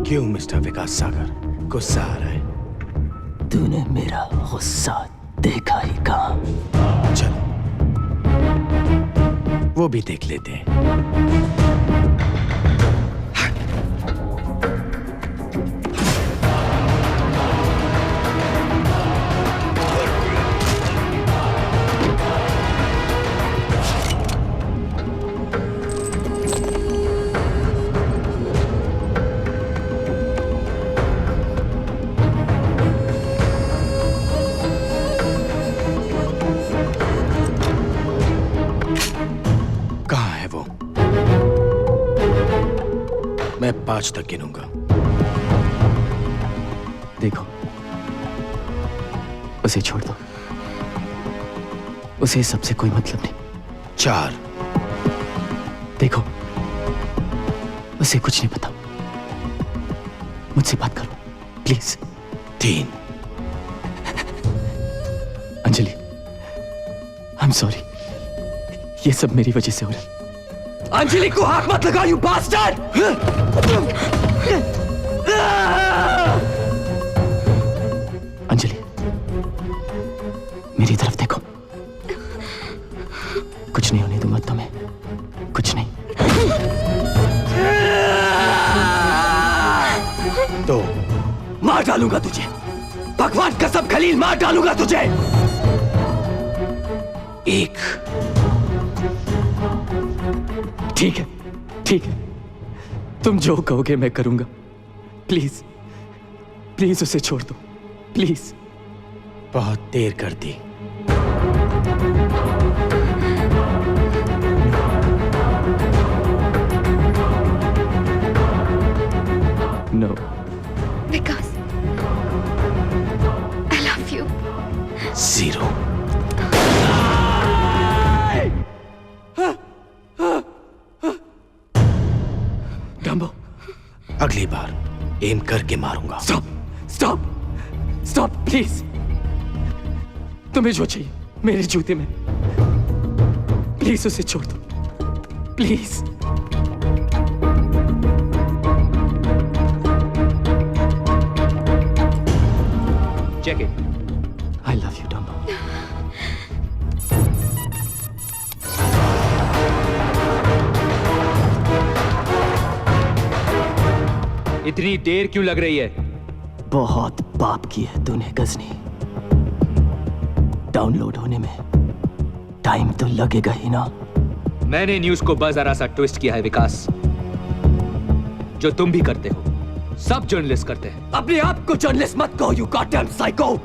S1: क्यों मिस्टर विकास सागर गुस्सा आ रहा है?
S5: तूने मेरा गुस्सा देखा ही कहाँ?
S1: चलो वो भी देख लेते हैं। मैं 5 तक गिनूंगा।
S5: देखो, उसे छोड़ दो। उसे सबसे कोई मतलब नहीं।
S1: 4।
S5: देखो, उसे कुछ नहीं पता। मुझसे बात करो please.
S1: 3।
S5: Anjali, I am sorry, ये सब मेरी वजह से हो रहा है। अंजलि को हाथ मत लगा, यू बास्टर्ड! अंजलि, मेरी तरफ देखो। कुछ नहीं होने दूंगा तुम्हें, कुछ नहीं।
S1: तो
S5: मार डालूंगा तुझे, भगवान कसम खलील, मार डालूंगा तुझे।
S1: 1।
S5: ठीक है, ठीक है, तुम जो कहोगे मैं करूंगा। प्लीज, प्लीज उसे छोड़ दो, प्लीज।
S1: बहुत देर कर दी।
S3: 0। डम्बो, अगली बार एम करके मारूंगा। Stop stop stop please. तुम्हें जो चाहिए मेरे जूते में, प्लीज उसे छोड़ दो please.
S6: Check it.
S3: I love you Dumbo.
S6: इतनी देर क्यों लग रही है?
S5: बहुत पाप की है तूने गजनी। डाउनलोड होने में टाइम तो लगेगा ही ना।
S6: मैंने न्यूज को बस जरा सा ट्विस्ट किया है विकास, जो तुम भी करते हो, सब जर्नलिस्ट करते हैं।
S5: अपने आप को जर्नलिस्ट मत कहो, यू गॉडडैम साइको।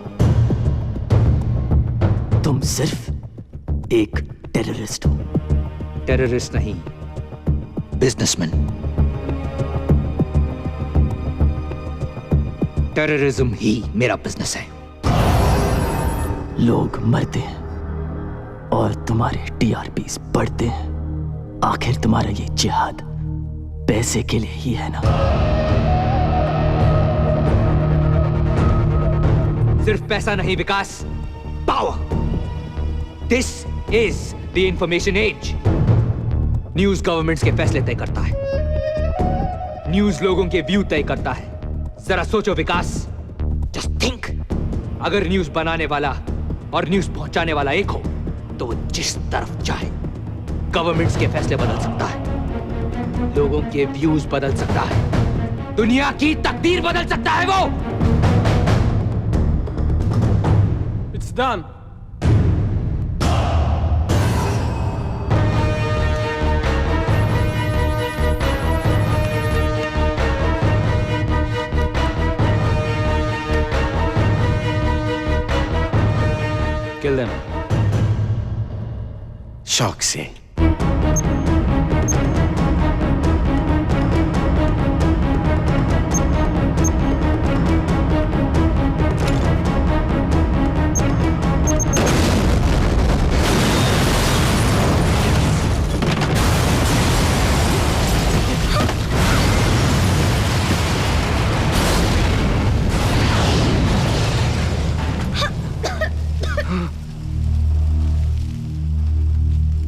S5: तुम सिर्फ एक टेररिस्ट हो।
S6: टेररिस्ट नहीं,
S3: बिजनेसमैन।
S6: टेररिज्म ही मेरा बिजनेस है।
S5: लोग मरते हैं और तुम्हारे टीआरपीस बढ़ते हैं। आखिर तुम्हारा ये जिहाद पैसे के लिए ही है ना?
S6: सिर्फ पैसा नहीं Vikas, power. This is the information age. News governments के फैसले तय करता है, न्यूज लोगों के व्यू तय करता है। जरा सोचो विकास, जस्ट थिंक, अगर न्यूज बनाने वाला और न्यूज पहुंचाने वाला एक हो तो जिस तरफ चाहे गवर्नमेंट्स के फैसले बदल सकता है, लोगों के व्यूज बदल सकता है, दुनिया की तकदीर बदल सकता है वो।
S17: It's done.
S6: Kill them.
S3: शौक से।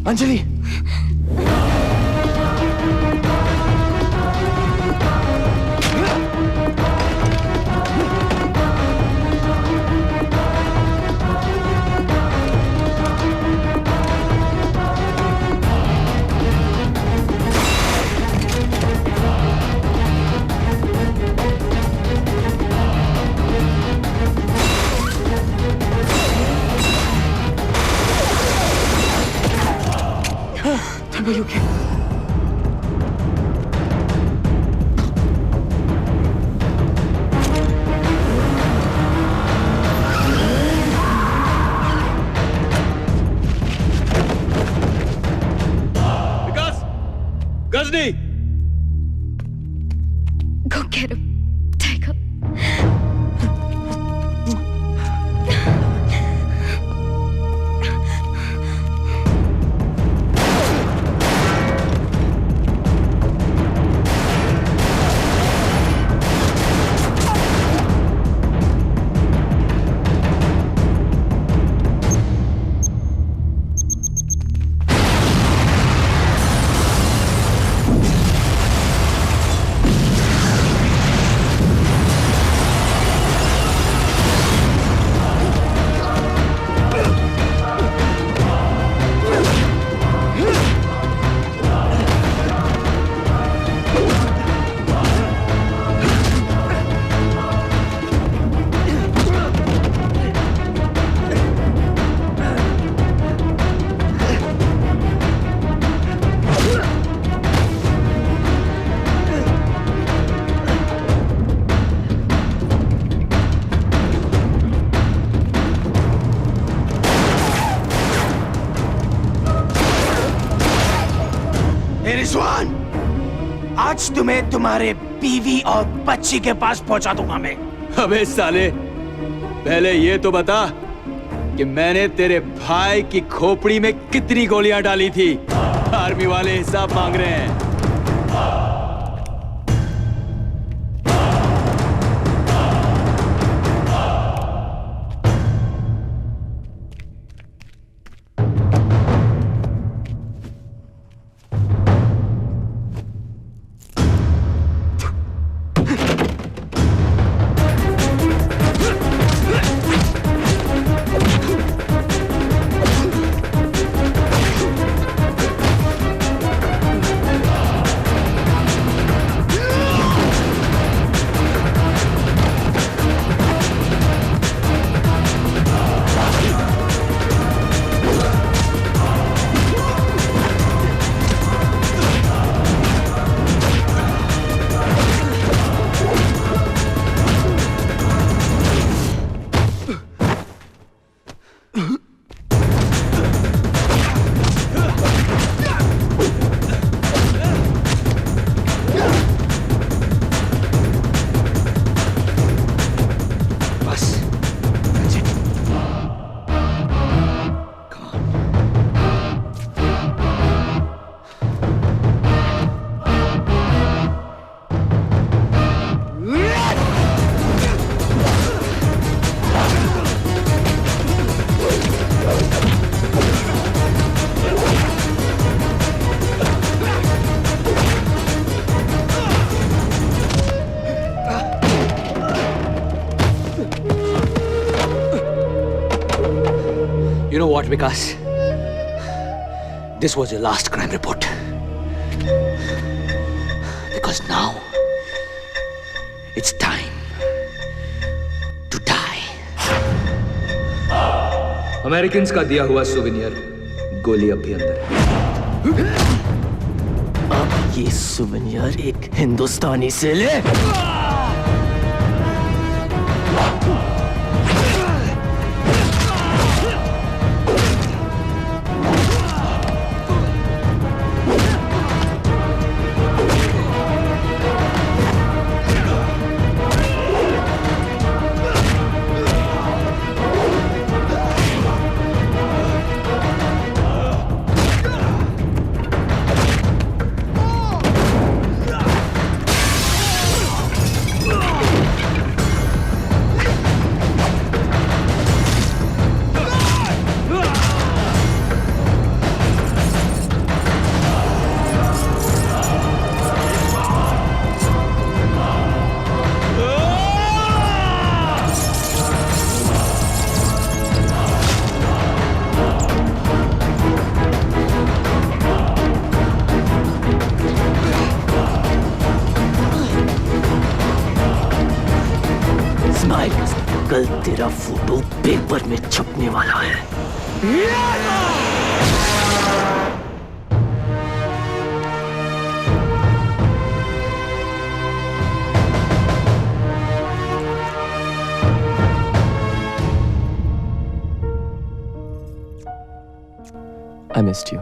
S5: Anjali, Are you okay?
S17: Vikas! Ghazni!
S13: Go get him. Take him.
S3: Rizwan, आज तुम्हें तुम्हारे बीवी और बच्ची के पास पहुंचा दूंगा मैं।
S19: अबे साले, पहले ये तो बता कि मैंने तेरे भाई की खोपड़ी में कितनी गोलियां डाली थी। आर्मी वाले हिसाब मांग रहे हैं।
S6: You know what, Vikas? This was your last crime report. Because now it's time to die.
S3: Americans का दिया हुआ सुवेनियर गोली अब भी अंदर है।
S5: अब ये सुवेनियर एक हिंदुस्तानी से ले। कल तेरा फोटो पेपर में छपने वाला है। I missed you.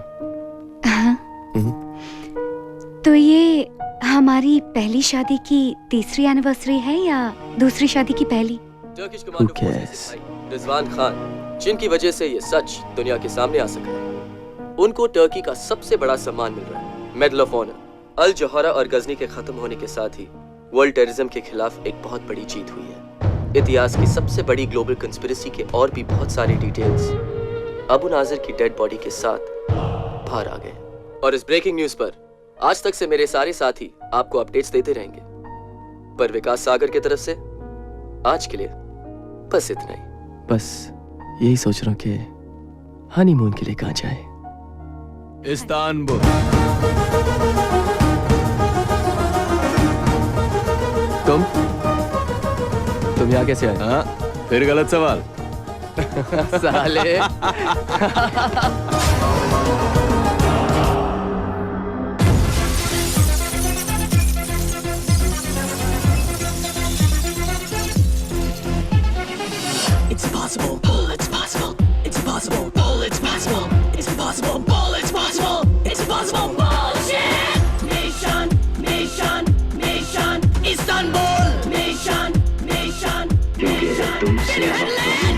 S13: तो ये हमारी पहली शादी की तीसरी एनिवर्सरी है या दूसरी शादी की पहली?
S5: टर्किश कमांडो फोर्सेस के भाई रिजवान खान, जिनकी वजह से ये सच दुनिया के सामने आ सका है, उनको टर्की का सबसे बड़ा सम्मान मिल रहा है, मेडल ऑफ ऑनर। अल जौहरा और गजनी के खत्म होने के साथ ही वर्ल्ड टेररिज्म के खिलाफ एक बहुत बड़ी जीत हुई है। इतिहास की सबसे बड़ी ग्लोबल कंस्पिरेसी के और भी बहुत सारे डिटेल्स अबू नाजिर की डेड बॉडी के साथ बाहर आ गए। और इस ब्रेकिंग न्यूज पर आज तक से मेरे सारे साथी आपको अपडेट्स देते रहेंगे, पर विकास सागर की तरफ से आज के लिए बस इतना ही। बस यही सोच रहा हूं कि हनीमून के लिए कहां जाए।
S19: इस्तांबुल।
S5: तुम यहाँ कैसे आए?
S19: हाँ, फिर गलत सवाल।
S5: साले।
S9: It's impossible, Paul, it's possible. It's impossible, Paul, it's possible. It's impossible, Paul, it's possible. It's impossible, bullshit! Nation, nation, nation, Istanbul! Nation, nation, nation, nation,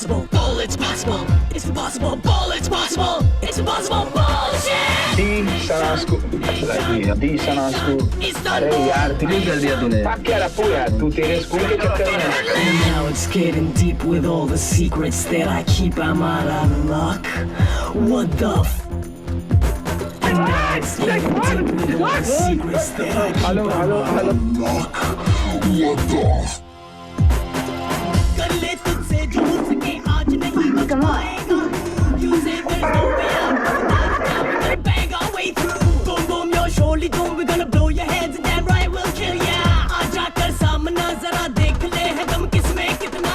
S15: impossible. Bull, it's possible. It's impossible. Bull, it's possible. It's impossible. Bullshit.
S17: अरे यार क्यों कर दिया तूने? क्या रखो यार तू तेरे स्कूल के चक्कर में।
S15: And now it's getting deep with all the secrets that I keep. I'm out of luck. What the f? And now it's getting deep with all the secrets that I keep. I'm out of luck. What the f? कर ले तुझसे जो हो सके आज नहीं बच पाएगा. Use it, there's no way out. We're gonna bang our way through. Boom boom, you're surely doomed. We're gonna blow your heads and damn right we'll kill ya. आजा कर सामना जरा देख ले है दम किसमें कितना.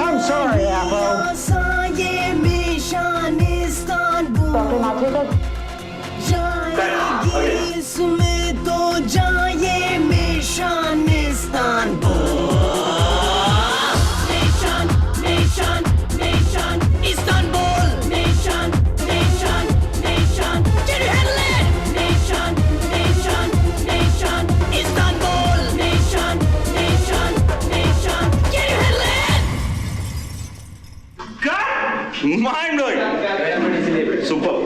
S7: I'm sorry, Apple.
S15: साये में शान इस्तांबुल जाएगी इसमें तो जाए में शान Istanbul. Nation, nation, nation, Istanbul. Nation, nation, nation. Can you handle it? Nation, nation, nation, Istanbul. Nation, nation, nation. Can you handle it?
S17: Mind blowing. Super.